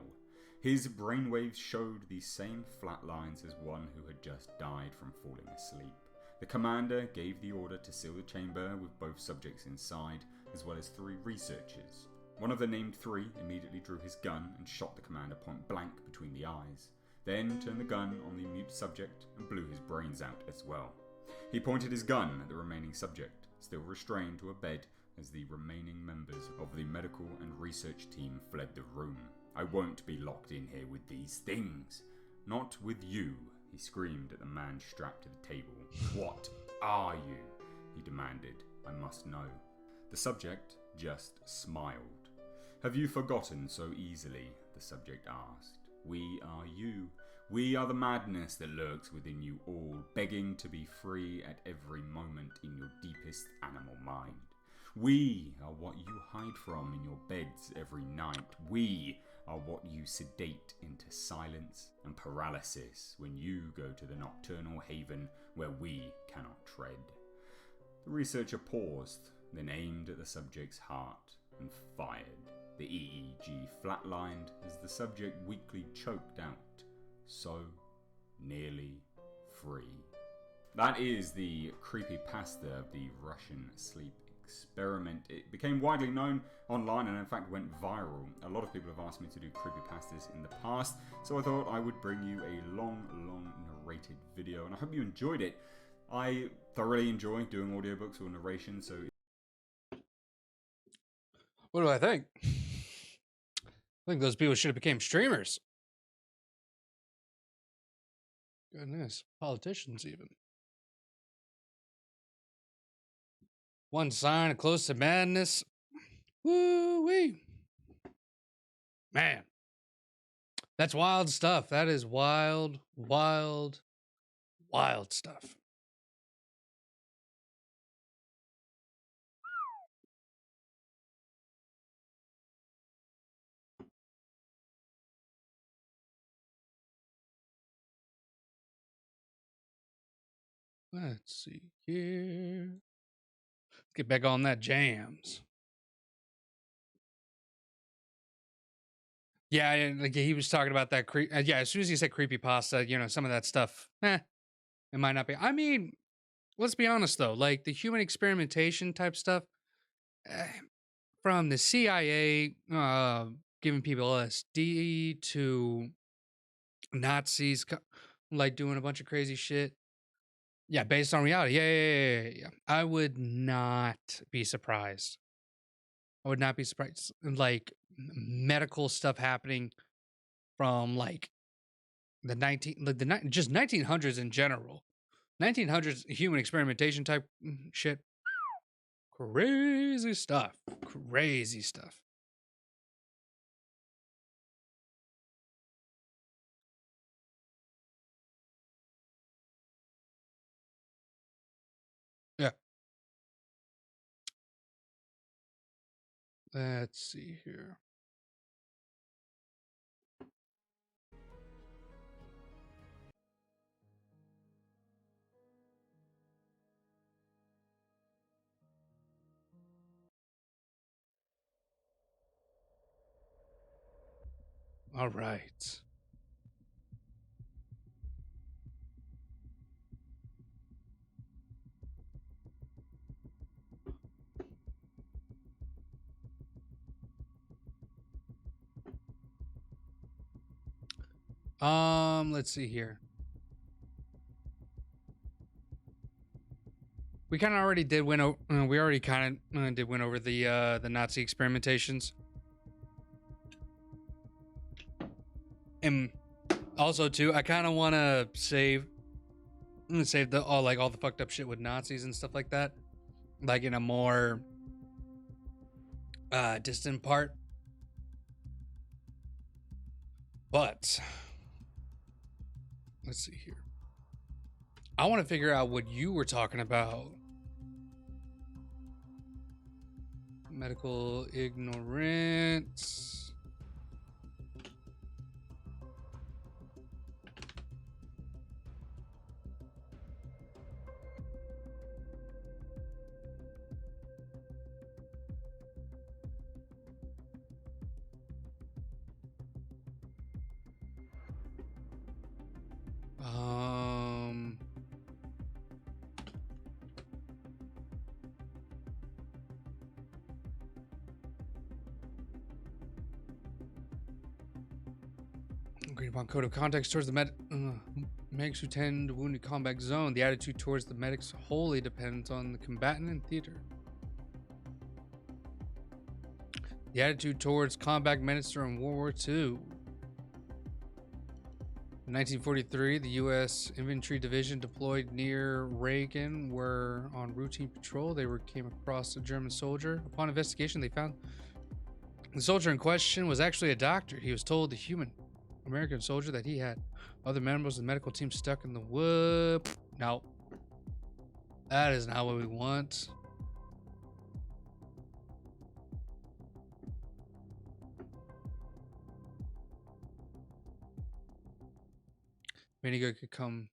His brainwaves showed the same flat lines as one who had just died from falling asleep. The commander gave the order to seal the chamber with both subjects inside, as well as 3 researchers. One of the named 3 immediately drew his gun and shot the commander point blank between the eyes, then turned the gun on the mute subject and blew his brains out as well. He pointed his gun at the remaining subject, still restrained to a bed, as the remaining members of the medical and research team fled the room. I won't be locked in here with these things. Not with you, he screamed at the man strapped to the table. What are you? He demanded. I must know. The subject just smiled. Have you forgotten so easily? The subject asked. We are you. We are the madness that lurks within you all, begging to be free at every moment in your deepest animal mind. We are what you hide from in your beds every night. We are what you sedate into silence and paralysis when you go to the nocturnal haven where we cannot tread. The researcher paused, then aimed at the subject's heart and fired. The EEG flatlined as the subject weakly choked out. So nearly free. That is the creepypasta of the Russian sleep experiment. It became widely known online and in fact went viral. A lot of people have asked me to do creepypastas in the past, so I thought I would bring you a long narrated video, and I hope you enjoyed it. I thoroughly enjoy doing audiobooks or narration, so...
What do I think? I think those people should have become streamers. Goodness, politicians even. One sign of close to madness. Woo wee. Man, that's wild stuff. That is wild, wild, wild stuff. Let's see here. Let's get back on that jams. Yeah, like he was talking about that. Yeah, as soon as he said creepy pasta, some of that stuff, it might not be. I mean, let's be honest though, like the human experimentation type stuff, eh, from the CIA giving people LSD to Nazis like doing a bunch of crazy shit. Yeah, based on reality. Yeah. I would not be surprised. I would not be surprised. Like medical stuff happening from like just 1900s in general. 1900s human experimentation type shit. Crazy stuff. Crazy stuff. Yeah. Let's see here. All right. Let's see here. We kind of already did win. We already kind of did win over the Nazi experimentations, and also too, I kind of want to save all the fucked up shit with Nazis and stuff like that, like in a more distant part. But let's see here. I want to figure out what you were talking about. Medical ignorance. Agreed upon code of context towards the medics who tend to wounded combat zone. The attitude towards the medics wholly depends on the combatant and theater. The attitude towards combat medics during World War II. In 1943, the U.S. Infantry Division deployed near Reagan were on routine patrol. They came across a German soldier. Upon investigation, they found the soldier in question was actually a doctor. He was told the human American soldier that he had other members of the medical team stuck in the wood. No, that is not what we want. Vinegar could come.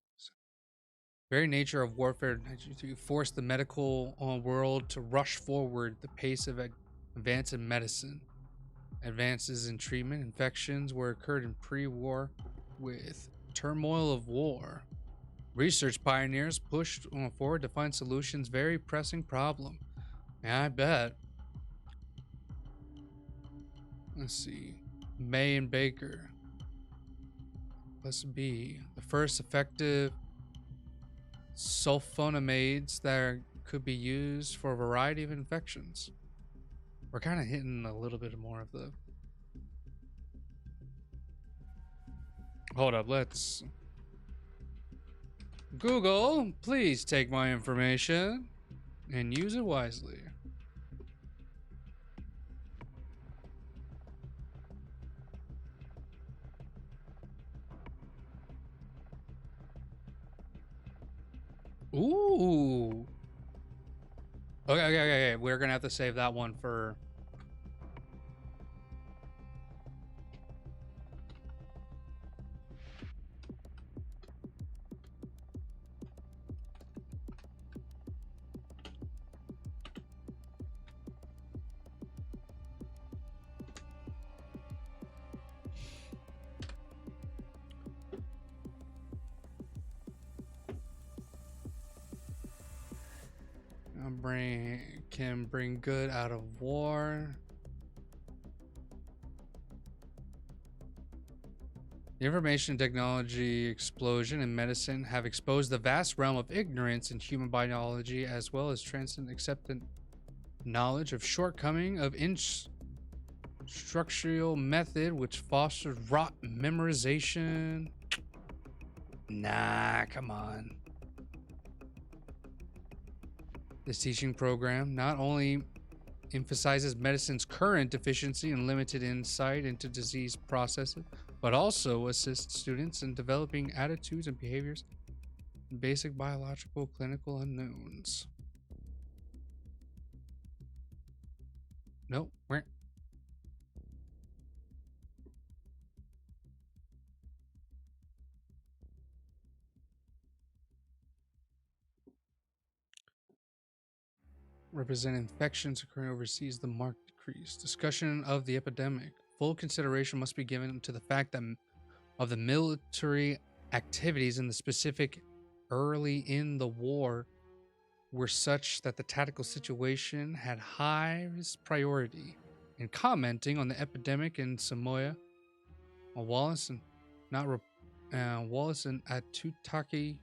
Very nature of warfare to force the medical world to rush forward the pace of advance in medicine. Advances in treatment, infections were occurred in pre-war with turmoil of war. Research pioneers pushed forward to find solutions very pressing problem. Yeah, I bet. Let's see. May and Baker. Let's be the first effective sulfonamides that could be used for a variety of infections. We're kind of hitting a little bit more of the... Hold up, let's... Google, please take my information and use it wisely. Ooh. Okay. We're gonna have to save that one for... can bring good out of war. The information technology explosion in medicine have exposed the vast realm of ignorance in human biology, as well as transcendent accepted knowledge of shortcoming of structural method which fosters rot memorization. Nah, come on. This teaching program not only emphasizes medicine's current deficiency and limited insight into disease processes, but also assists students in developing attitudes and behaviors in basic biological clinical unknowns. Nope. Where? Represent infections occurring overseas, the marked decrease. Discussion of the epidemic. Full consideration must be given to the fact that of the military activities in the specific early in the war were such that the tactical situation had highest priority. In commenting on the epidemic in Samoa, Wallace and Atutaki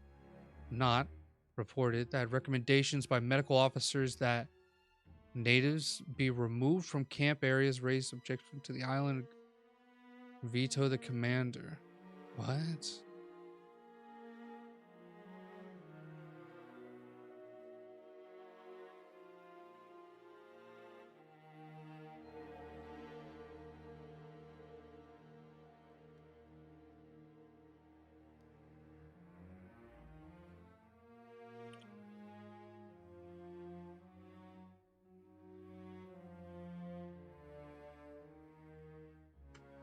not reported that recommendations by medical officers that natives be removed from camp areas raised objection to the island. Veto the commander. What?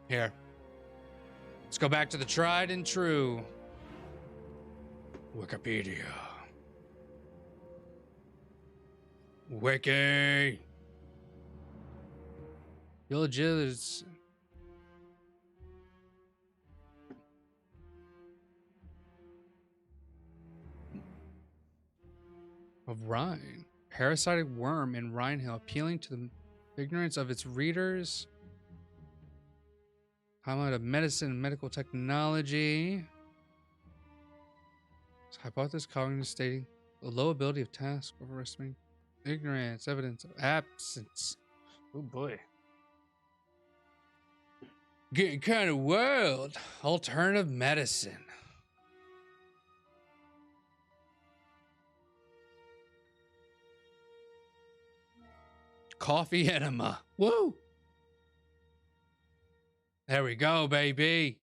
Here. Let's go back to the tried and true Wikipedia. Wiki. Villages of Rhine. Parasitic worm in Rhine Hill, appealing to the ignorance of its readers. Highlight of medicine and medical technology. Hypothesis cognitive stating the low ability of task overestimating ignorance, evidence of absence. Oh boy. Getting kind of wild. Alternative medicine. Coffee enema. Woo! There we go, baby.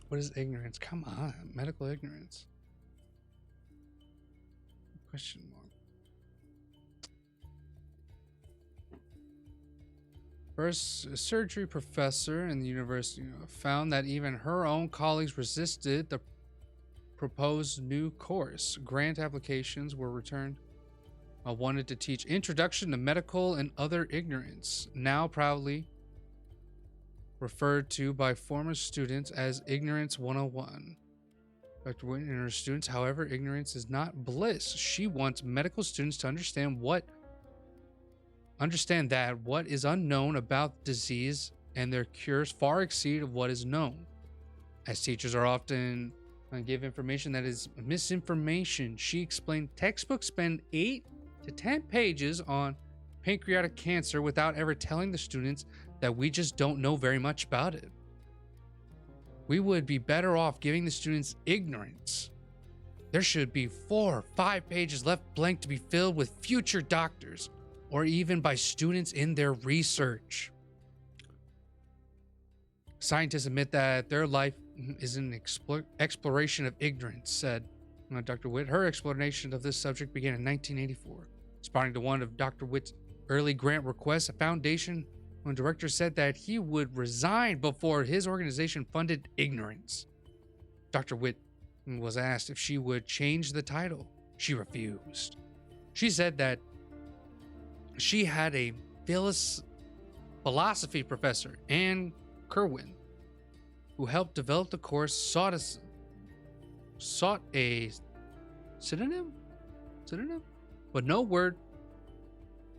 What is ignorance? Come on, medical ignorance. Question mark. First, a surgery professor in the university found that even her own colleagues resisted the proposed new course. Grant applications were returned. Wanted to teach Introduction to Medical and Other Ignorance, now proudly referred to by former students as Ignorance 101. Dr. Whitten and her students, however, ignorance is not bliss. She wants medical students to understand that what is unknown about disease and their cures far exceed of what is known. As teachers are often and give information that is misinformation. She explained textbooks spend 8 to 10 pages on pancreatic cancer without ever telling the students that we just don't know very much about it. We would be better off giving the students ignorance. There should be 4 or 5 pages left blank to be filled with future doctors, or even by students in their research. Scientists admit that their life is an exploration of ignorance, said Dr. Witt. Her explanation of this subject began in 1984. Responding to one of Dr. Witt's early grant requests, a foundation director said that he would resign before his organization funded ignorance. Dr. Witt was asked if she would change the title. She refused. She said that she had a philosophy professor, Anne Kerwin, who helped develop the course, sought a synonym, but no word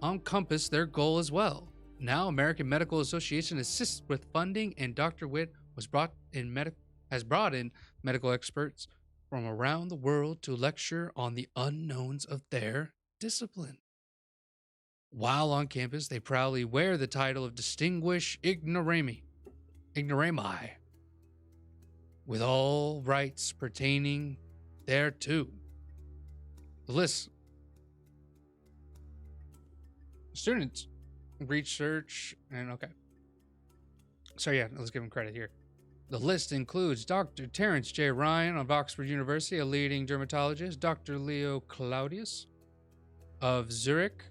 encompassed their goal as well. Now, American Medical Association assists with funding, and Dr. Witt has brought in medical experts from around the world to lecture on the unknowns of their discipline. While on campus, they proudly wear the title of Distinguished Ignorami, with all rights pertaining thereto. The list. Students, research, and okay. So yeah, let's give him credit here. The list includes Dr. Terence J. Ryan of Oxford University, a leading dermatologist, Dr. Leo Claudius of Zurich,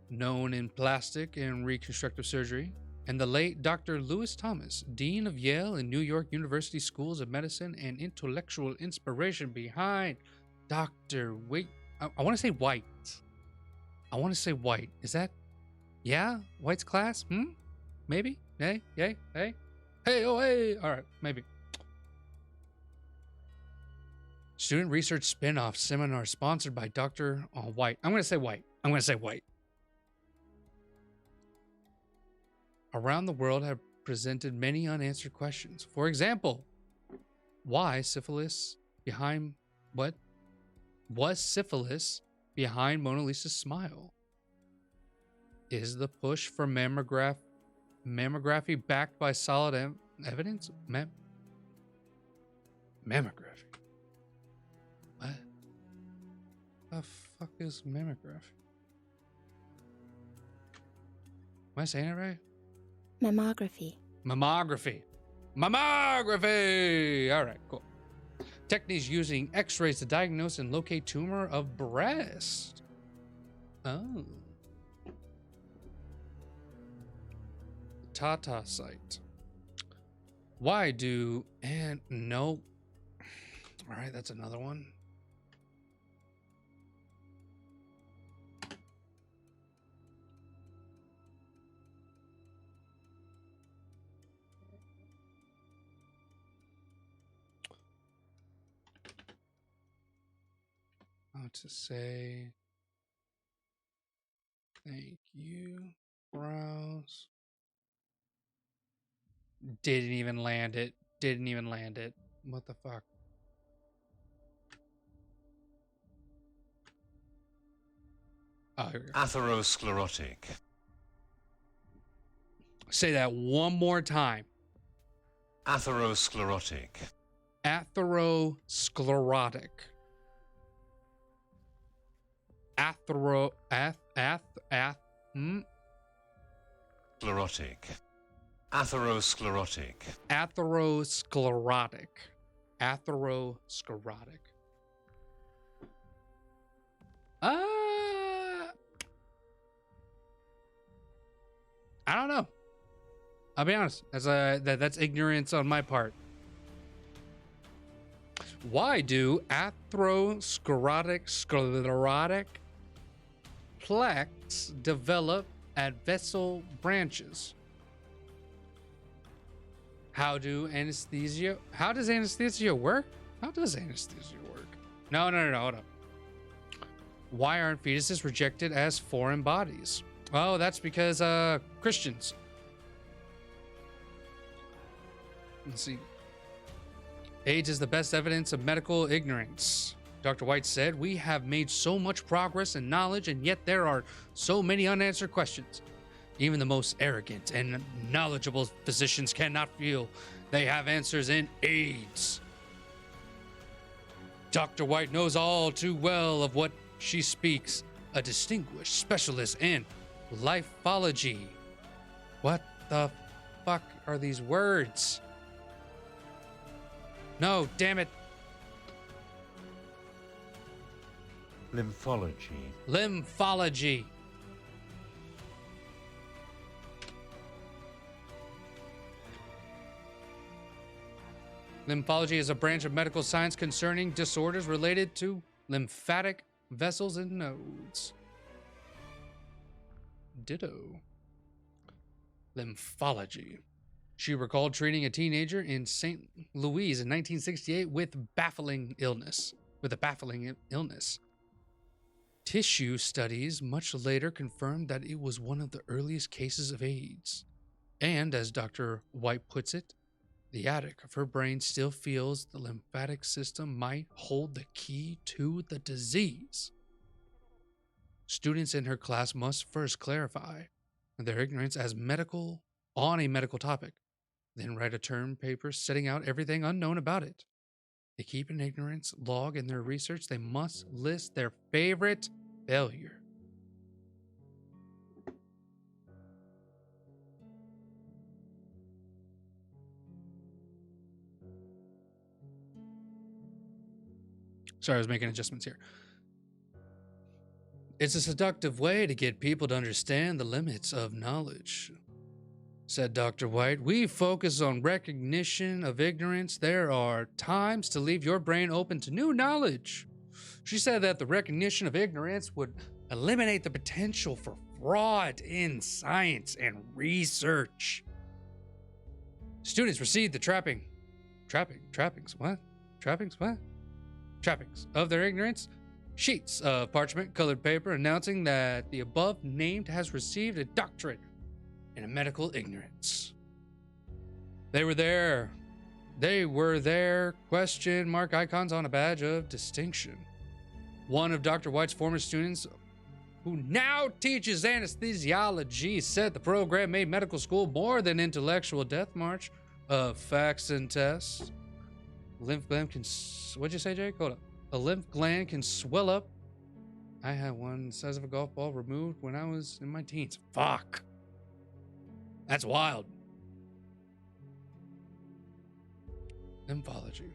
known in plastic and reconstructive surgery, and the late Dr. Lewis Thomas, Dean of Yale and New York University Schools of Medicine, and intellectual inspiration behind Dr. Wait. I want to say White. Is that? Yeah? White's class? Maybe? Hey? Yay? Hey? Hey, oh, hey! Alright, maybe. Student Research Spin-Off Seminar sponsored by Dr. White. I'm going to say White. Around the world have presented many unanswered questions. For example, why syphilis behind what? Was syphilis behind Mona Lisa's smile? Is the push for mammography backed by solid evidence? Mammography. What? The fuck is mammography? Am I saying it right?
Mammography.
All right, cool. Techniques using x-rays to diagnose and locate tumor of breast. Oh. Tata site. Why do and no. All right, that's another one. How to say thank you. Browse. Didn't even land it. What the fuck? Oh, here we go.
Atherosclerotic.
Say that one more time.
Atherosclerotic.
Atherosclerotic.
Sclerotic. Atherosclerotic.
Atherosclerotic. Atherosclerotic. I don't know. I'll be honest. That's ignorance on my part. Why do sclerotic plaques develop at vessel branches? How does anesthesia work? No, hold up. Why aren't fetuses rejected as foreign bodies? Oh, that's because Christians. Let's see. AIDS is the best evidence of medical ignorance. Dr. White said, "We have made so much progress in knowledge, and yet there are so many unanswered questions. Even the most arrogant and knowledgeable physicians cannot feel they have answers in AIDS." Dr. White knows all too well of what she speaks, a distinguished specialist in lifology. What the fuck are these words? No, damn it.
Lymphology.
Lymphology. Lymphology is a branch of medical science concerning disorders related to lymphatic vessels and nodes. Ditto. Lymphology. She recalled treating a teenager in St. Louis in 1968 with a baffling illness. Tissue studies much later confirmed that it was one of the earliest cases of AIDS. And as Dr. White puts it, the attic of her brain still feels the lymphatic system might hold the key to the disease. Students in her class must first clarify their ignorance on a medical topic, then write a term paper setting out everything unknown about it. They keep an ignorance log in their research. They must list their favorite failure. Sorry, I was making adjustments here. It's a seductive way to get people to understand the limits of knowledge, said Dr. White. We focus on recognition of ignorance. There are times to leave your brain open to new knowledge. She said that the recognition of ignorance would eliminate the potential for fraud in science and research. Students received the trappings of their ignorance. Sheets of parchment colored paper announcing that the above named has received a doctorate in a medical ignorance. They were there. Question mark icons on a badge of distinction. One of Dr. White's former students, who now teaches anesthesiology, said the program made medical school more than intellectual death march of facts and tests. Lymph gland can... What'd you say, Jake? Hold up. A lymph gland can swell up. I had one the size of a golf ball removed when I was in my teens. Fuck. That's wild. Lymphology.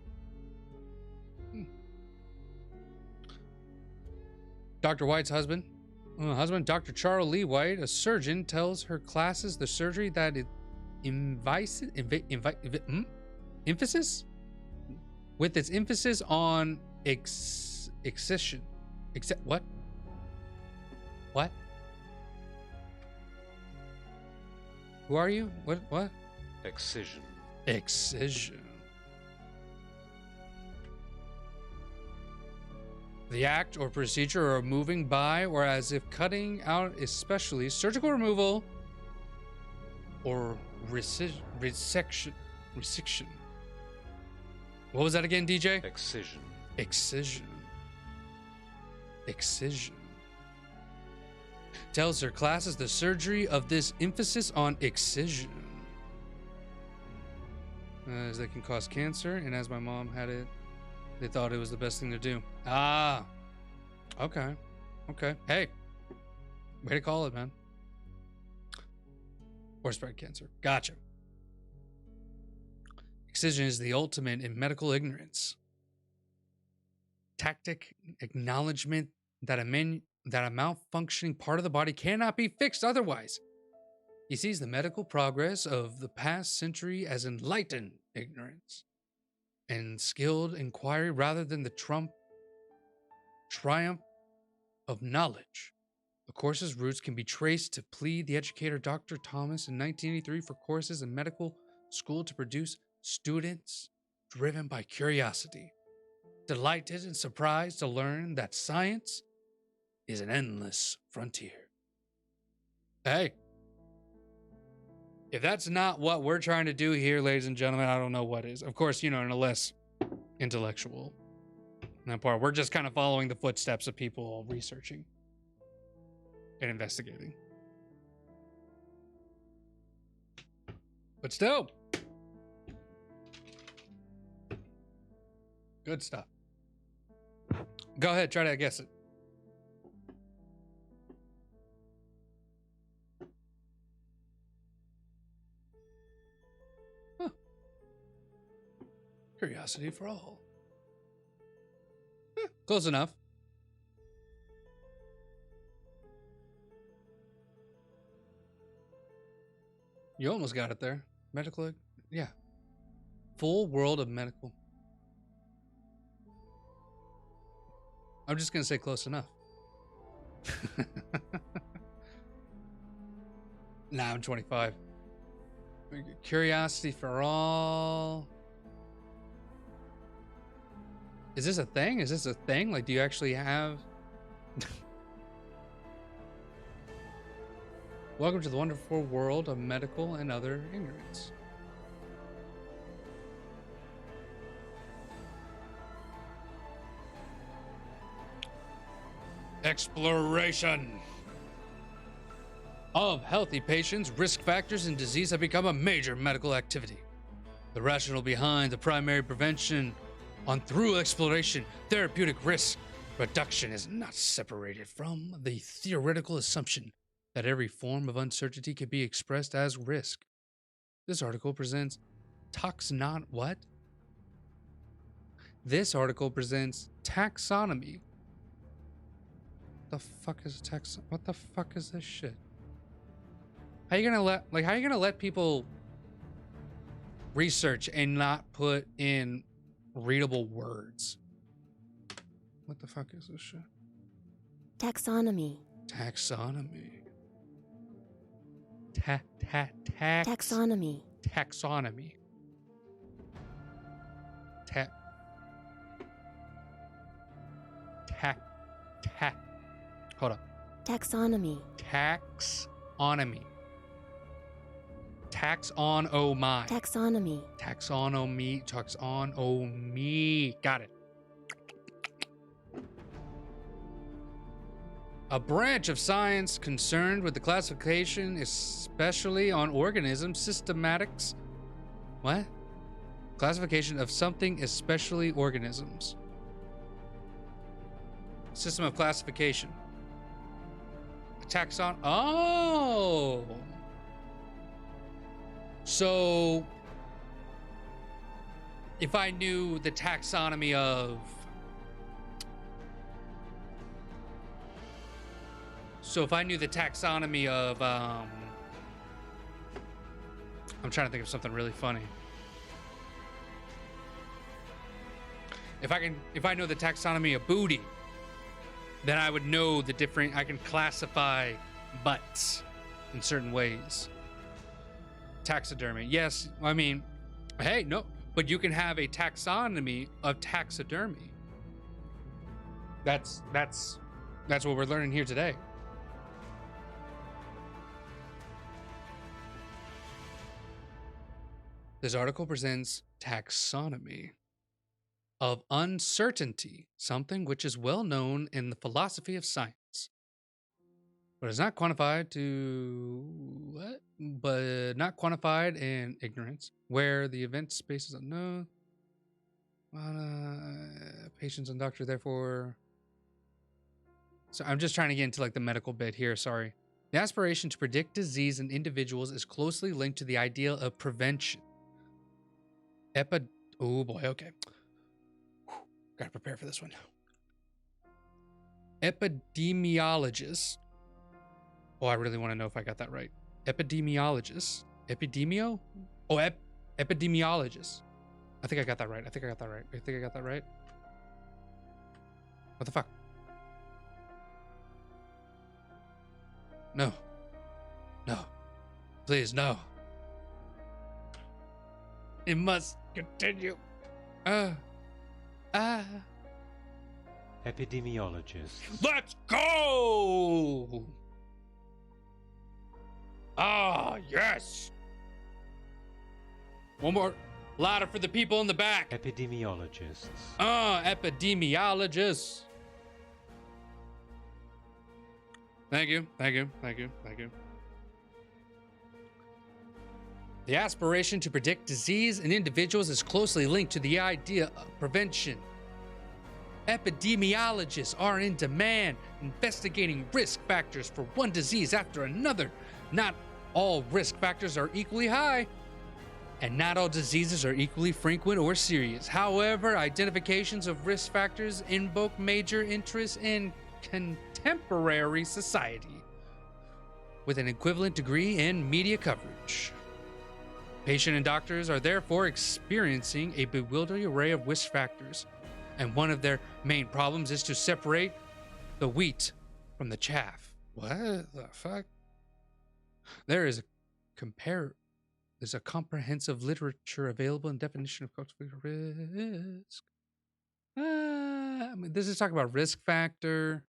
Dr. White's husband, Dr. Charles Lee White, a surgeon, tells her classes the surgery that it emphasis with its emphasis on excision. What? What? Who are you? What?
Excision.
Excision. The act or procedure of moving by or as if cutting out, especially surgical removal or resection. What was that again, DJ?
Excision.
Excision. Tells her classes the surgery of this emphasis on excision. As they can cause cancer, and as my mom had it, they thought it was the best thing to do. Ah, okay. Hey, way to call it, man. Or spread cancer. Gotcha. Excision is the ultimate in medical ignorance. Tactic acknowledgement that a malfunctioning part of the body cannot be fixed otherwise. He sees the medical progress of the past century as enlightened ignorance and skilled inquiry rather than the triumph of knowledge. The course's roots can be traced to plea the educator Dr. Thomas in 1983 for courses in medical school to produce students driven by curiosity, delighted and surprised to learn that science is an endless frontier. Hey, if that's not what we're trying to do here, ladies and gentlemen, I don't know what is. Of course, unless intellectual in that part. We're just kind of following the footsteps of people researching and investigating. But still, good stuff. Go ahead, try to guess it. Huh. Curiosity for all. Close enough. You almost got it there. Medical, yeah. Full world of medical. I'm just gonna say close enough. Nah, I'm 25. Curiosity for all. Is this a thing? Is this a thing? Like, do you actually have... Welcome to the wonderful world of medical and other ignorance. Exploration of healthy patients, risk factors, and disease have become a major medical activity. The rationale behind the primary prevention on through exploration, therapeutic risk reduction is not separated from the theoretical assumption that every form of uncertainty can be expressed as risk. This article presents what? This article presents taxonomy. The fuck is what the fuck is this shit? How you gonna let people research and not put in readable words? What the fuck is this shit?
Taxonomy.
Taxonomy.
Taxonomy.
Taxonomy. Hold up.
Taxonomy.
Taxonomy. Taxonomy.
Taxonomy.
Taxonomy. Taxonomy. Got it. A branch of science concerned with the classification, especially on organisms, systematics. What? Classification of something, especially organisms. System of classification. Oh. So, if I knew the taxonomy of... I'm trying to think of something really funny. If I know the taxonomy of booty, then I would know the different... I can classify butts in certain ways. Taxidermy. Yes, I mean, hey, no, but you can have a taxonomy of taxidermy. That's what we're learning here today. This article presents taxonomy of uncertainty, something which is well known in the philosophy of science, but is not quantified not quantified in ignorance, where the event space is unknown. Patients and doctor, therefore. So I'm just trying to get into like the medical bit here. Sorry. The aspiration to predict disease in individuals is closely linked to the ideal of prevention. Oh boy. Okay. Gotta prepare for this one. Epidemiologists. Oh, I really want to know if I got that right. Epidemiologists. Epidemio? Oh, epidemiologists. I think I got that right. I think I got that right. What the fuck? No. No. Please, no. It must continue.
Epidemiologist.
Let's go! Ah, yes. One more. Louder for the people in the back.
Epidemiologists.
Epidemiologists. Thank you. The aspiration to predict disease in individuals is closely linked to the idea of prevention. Epidemiologists are in demand, investigating risk factors for one disease after another. Not all risk factors are equally high, and not all diseases are equally frequent or serious. However, identifications of risk factors invoke major interest in contemporary society, with an equivalent degree in media coverage. Patient and doctors are therefore experiencing a bewildering array of risk factors, and one of their main problems is to separate the wheat from the chaff. What the fuck? There's a comprehensive literature available in definition of risk. I mean, this is talking about risk factor.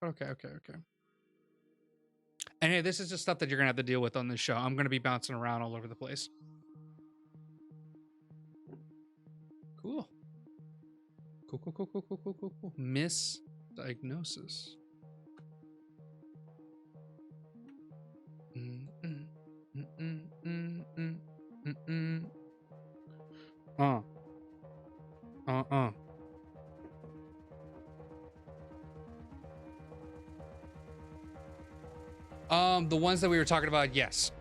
Okay. And hey, this is just stuff that you're gonna have to deal with on this show. I'm gonna be bouncing around all over the place. Cool. Misdiagnosis. The ones that we were talking about, yes.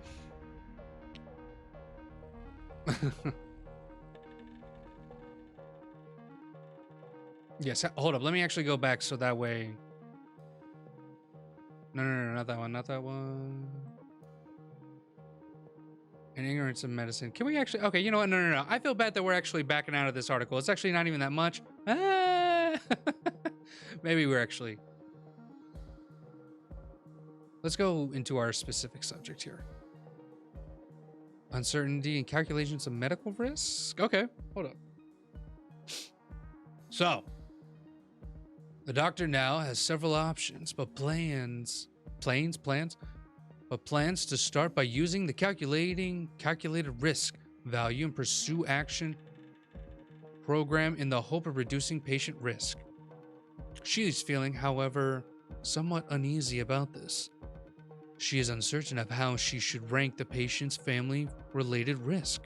Yes, hold up. Let me actually go back so that way. No, not that one. And ignorance of medicine. Can we actually? Okay, you know what? No. I feel bad that we're actually backing out of this article. It's actually not even that much. Maybe we're actually. Let's go into our specific subject here. Uncertainty and calculations of medical risk. Okay, hold up. So, the doctor now has several options, but plans to start by using the calculated risk value and pursue action program in the hope of reducing patient risk. She is feeling, however, somewhat uneasy about this. She is uncertain of how she should rank the patient's family-related risk.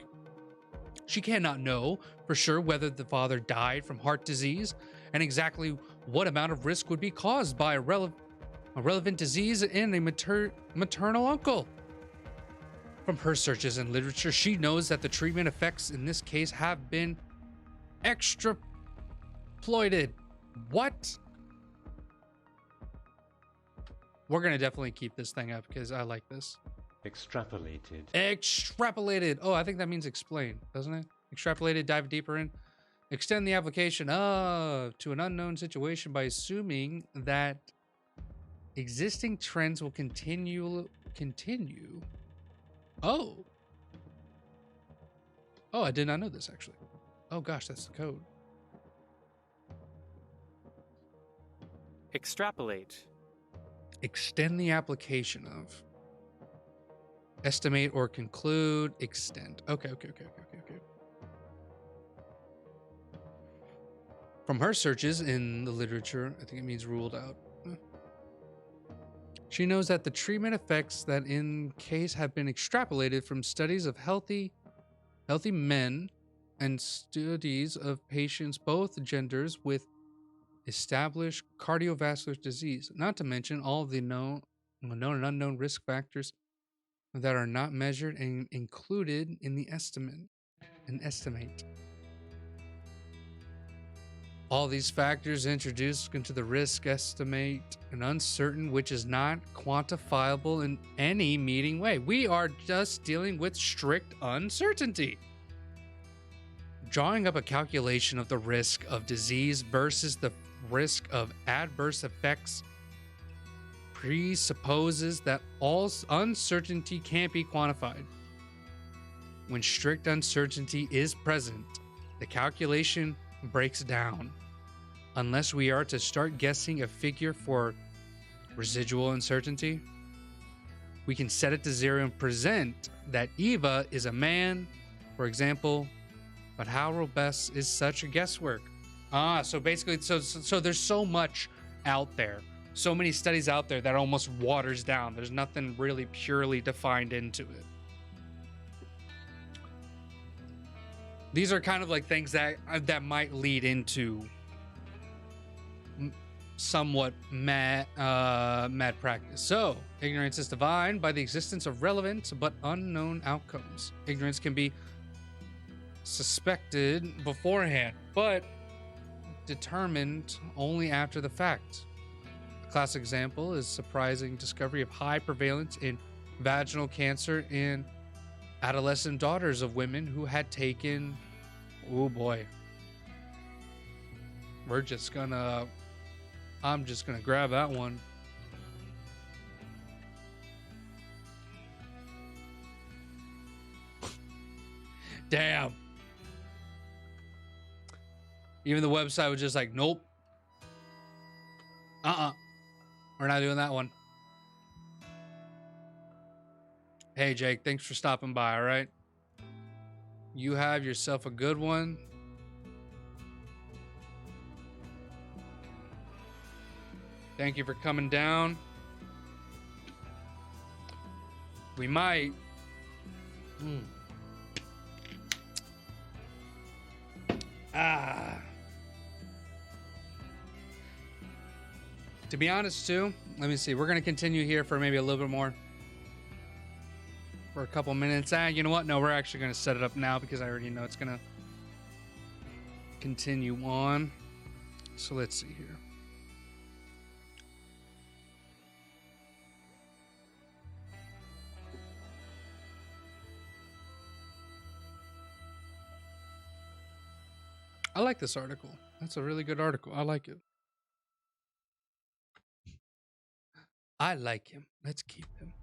She cannot know for sure whether the father died from heart disease and exactly what amount of risk would be caused by a relevant disease in a maternal uncle. From her searches in literature, she knows that the treatment effects in this case have been extrapolated. What? We're going to definitely keep this thing up because I like this. Extrapolated. Oh, I think that means explain, doesn't it? Extrapolated, dive deeper in. Extend the application to an unknown situation by assuming that existing trends will continue. Oh, I did not know this actually. Oh gosh, that's the code.
Extrapolate.
Extend the application of. Estimate or conclude. Extend. Okay. From her searches in the literature, I think it means ruled out. She knows that the treatment effects that in case have been extrapolated from studies of healthy men and studies of patients both genders with established cardiovascular disease, not to mention all of the known and unknown risk factors that are not measured and included in the estimate. All these factors introduced into the risk estimate an uncertain, which is not quantifiable in any meeting way. We are just dealing with strict uncertainty. Drawing up a calculation of the risk of disease versus the risk of adverse effects presupposes that all uncertainty can't be quantified. When strict uncertainty is present, the calculation breaks down. Unless we are to start guessing a figure for residual uncertainty, we can set it to 0 and present that Eva is a man For example, but how robust is such a guesswork? So basically, so there's so much out there, so many studies out there that almost waters down. There's nothing really purely defined into it. These are kind of like things that might lead into somewhat mad practice. So, ignorance is defined by the existence of relevant but unknown outcomes. Ignorance can be suspected beforehand, but determined only after the fact. A classic example is surprising discovery of high prevalence in vaginal cancer in adolescent daughters of women who had taken, oh boy, I'm just gonna grab that one. Damn. Even the website was just like, nope. We're not doing that one. Hey, Jake, thanks for stopping by, all right? You have yourself a good one. Thank you for coming down. We might. To be honest, too, let me see. We're going to continue here for maybe a little bit more. For a couple minutes. You know what? No, we're actually going to set it up now because I already know it's going to continue on. So let's see here. I like this article. That's a really good article. I like it. I like him. Let's keep him.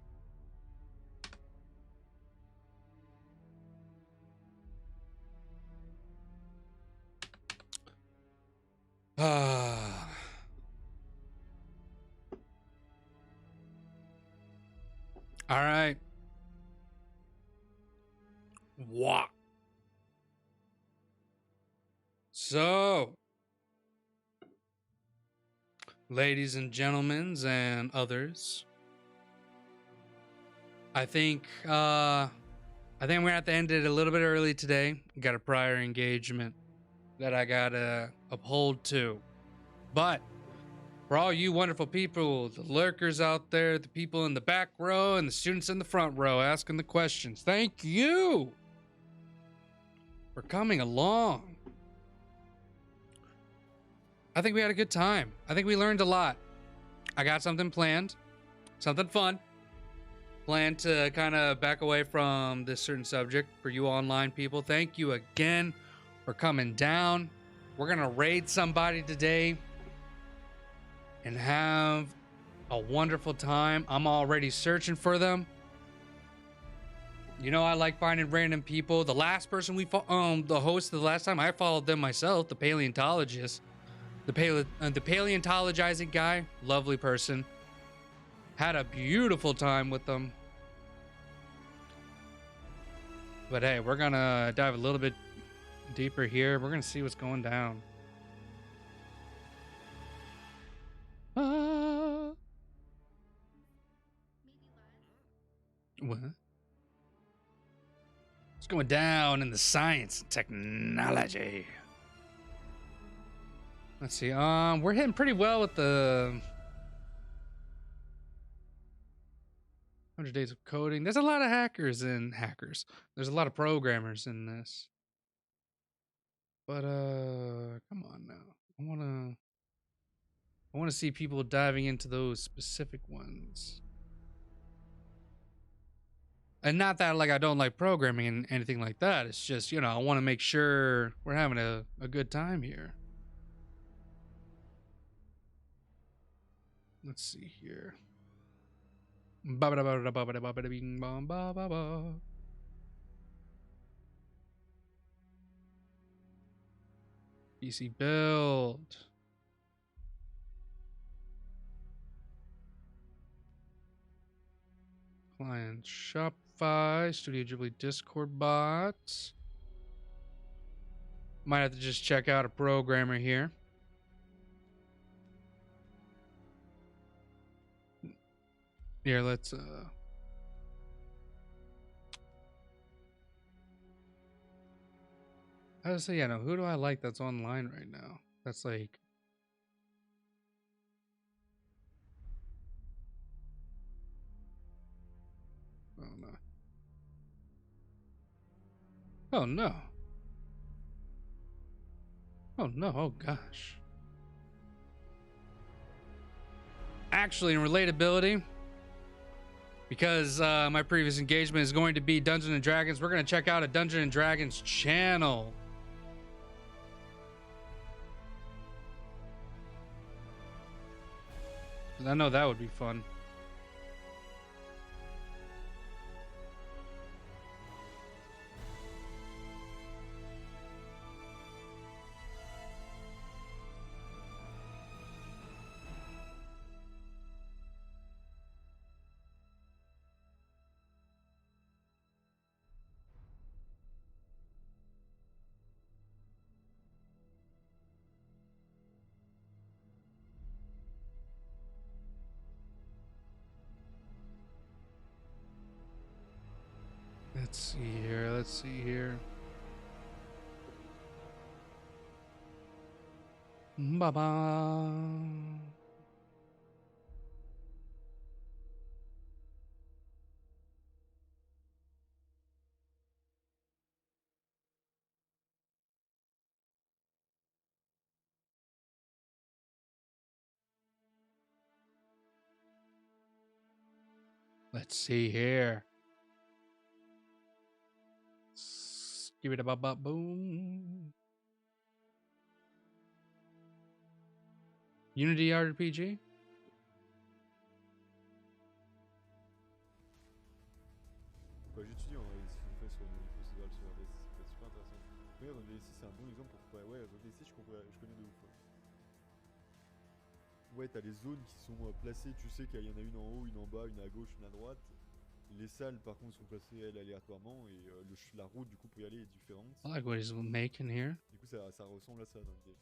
All right. Wow. So, ladies and gentlemen and others, I think I'm gonna have to end it a little bit early today. Got a prior engagement that I gotta uphold to. But for all you wonderful people, the lurkers out there, the people in the back row, and the students in the front row asking the questions, thank you for coming along. I think we had a good time. I think we learned a lot. I got something planned, something fun. Planned to kind of back away from this certain subject for you online people. Thank you again for coming down. We're going to raid somebody today and have a wonderful time. I'm already searching for them. You know, I like finding random people. The last person the host of the last time, I followed them myself, the paleontologist. The paleontologizing guy, lovely person. Had a beautiful time with them. But hey, we're gonna dive a little bit deeper here. We're gonna see what's going down. What? What's going down in the science and technology? Let's see. We're hitting pretty well with the 100 days of coding. There's a lot of hackers. There's a lot of programmers in this. But come on now. I wanna see people diving into those specific ones. And not that like I don't like programming and anything like that. It's just, you know, I want to make sure we're having a good time here. Let's see here. PC build. Client Shopify, Studio Ghibli Discord bot. Might have to just check out a programmer here. Here, let's I was say, yeah, no, who do I like that's online right now? That's like oh no. Oh no. Oh no, oh gosh. Actually, in relatability, because my previous engagement is going to be Dungeons and Dragons, we're going to check out a Dungeons and Dragons channel. I know that would be fun. Let's see here. Let's see here. Ba-ba. Let's see here. Give it a ba boom. Unity RPG.
Bah, j'étudie en vrai, ce qu'on fait sur nos festivals sur RDC, c'est super intéressant. D'ailleurs, ici c'est un bon exemple pour. Ouais, ici je connais de ouf. Ouais, t'as les zones qui sont placées, tu sais qu'il y en a une en haut, une en bas, une à gauche, une à droite. Les salles par contre sont placées elles aléatoirement et la route du coup pour y aller est différente.
I like what he's making here.
Du coup ça ressemble à ça dans l'idée.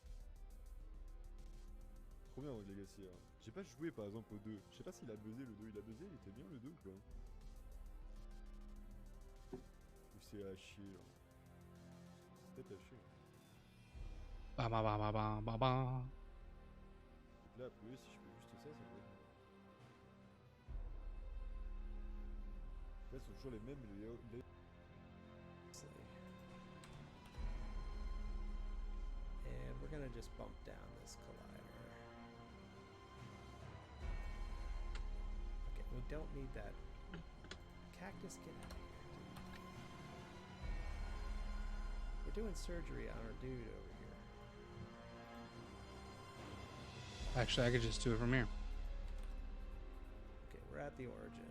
Trop bien Rogue Legacy. Hein. J'ai pas joué par exemple au 2. Je sais pas s'il a buzzé le 2. Il a buzzé, il était bien le 2 ou quoi? Ou c'est à chier là. C'est peut-être à chier.
Ba ba ba ba ba ba ba.
Donc là, a priori, si je fais juste ça, ça peut être. Là, c'est toujours les mêmes.
And we're gonna just bump down this collider. Okay, we don't need that. Cactus, get out of here. We're doing surgery on our dude over here.
Actually, I could just do it from here.
Okay, we're at the origin.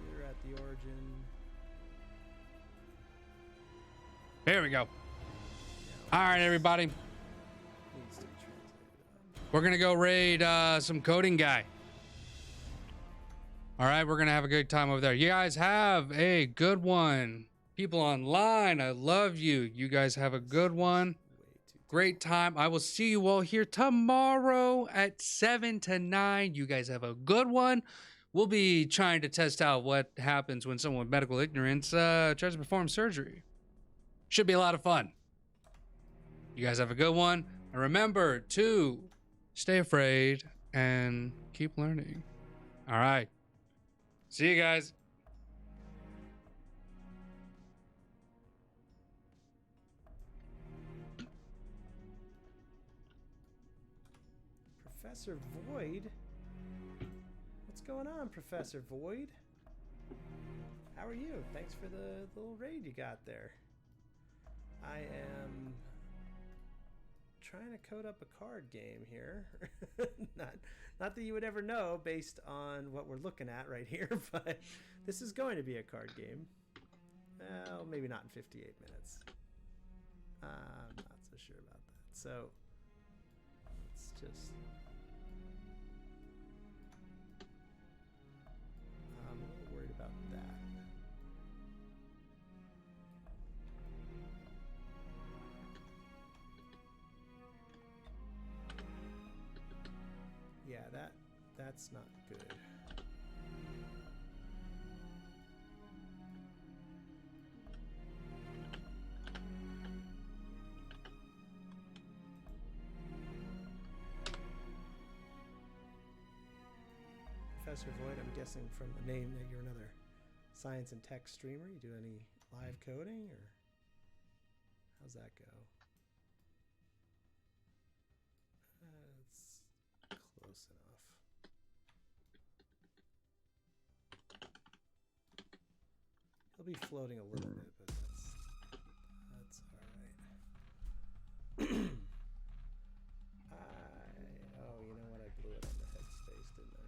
You're at the origin.
There we go. All right, everybody.
Needs to be translated.
We're gonna go raid some coding guy. All right, we're gonna have a good time over there. You guys have a good one. People online, I love you. You guys have a good one.
Way too
Great time. I will see you all here tomorrow at 7 to 9. You guys have a good one. We'll be trying to test out what happens when someone with medical ignorance tries to perform surgery. Should be a lot of fun. You guys have a good one. And remember to stay afraid and keep learning. All right. See you guys.
Professor Void? What's going on, Professor Void? How are you? Thanks for the little raid you got there. I am trying to code up a card game here. not that you would ever know based on what we're looking at right here, but this is going to be a card game. Well, maybe not in 58 minutes. I'm not so sure about that. So let's just... I'm a little worried about that. Yeah, that's not good. Professor Void, I'm guessing from the name that you're another science and tech streamer. You do any live coding, or how's that go? It's close enough. He'll be floating a little bit, but that's all right. Oh, you know what? I blew it on the headspace, didn't I?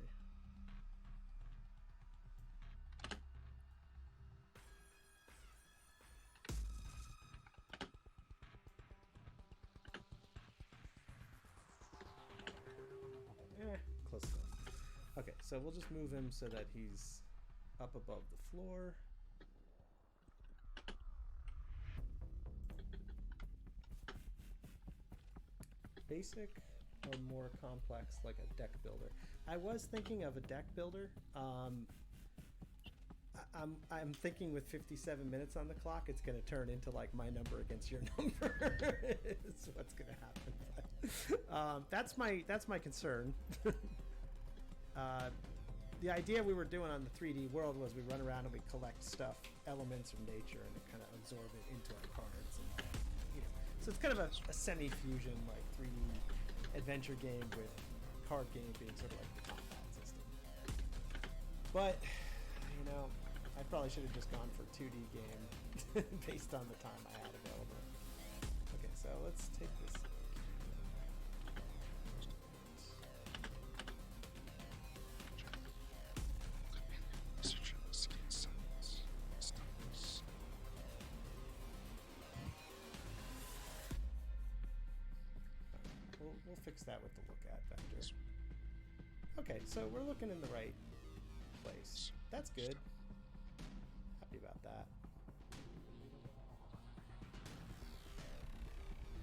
Close enough. Okay, so we'll just move him so that he's up above the floor. Basic or more complex, like a deck builder? I was thinking of a deck builder. I'm thinking with 57 minutes on the clock, it's going to turn into like my number against your number. Is what's going to happen. That's my concern. The idea we were doing on the 3D world was we run around and we collect stuff, elements from nature, and kind of absorb it into our cards. And, you know, so it's kind of a semi-fusion, like 3D adventure game with card game being sort of like the combat system. But, you know, I probably should have just gone for a 2D game based on the time I had available. Okay, so let's take this. We'll fix that with the look at vector. Okay, so we're looking in the right place. That's good. Happy about that.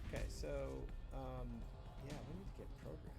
Okay, so yeah, we need to get programming.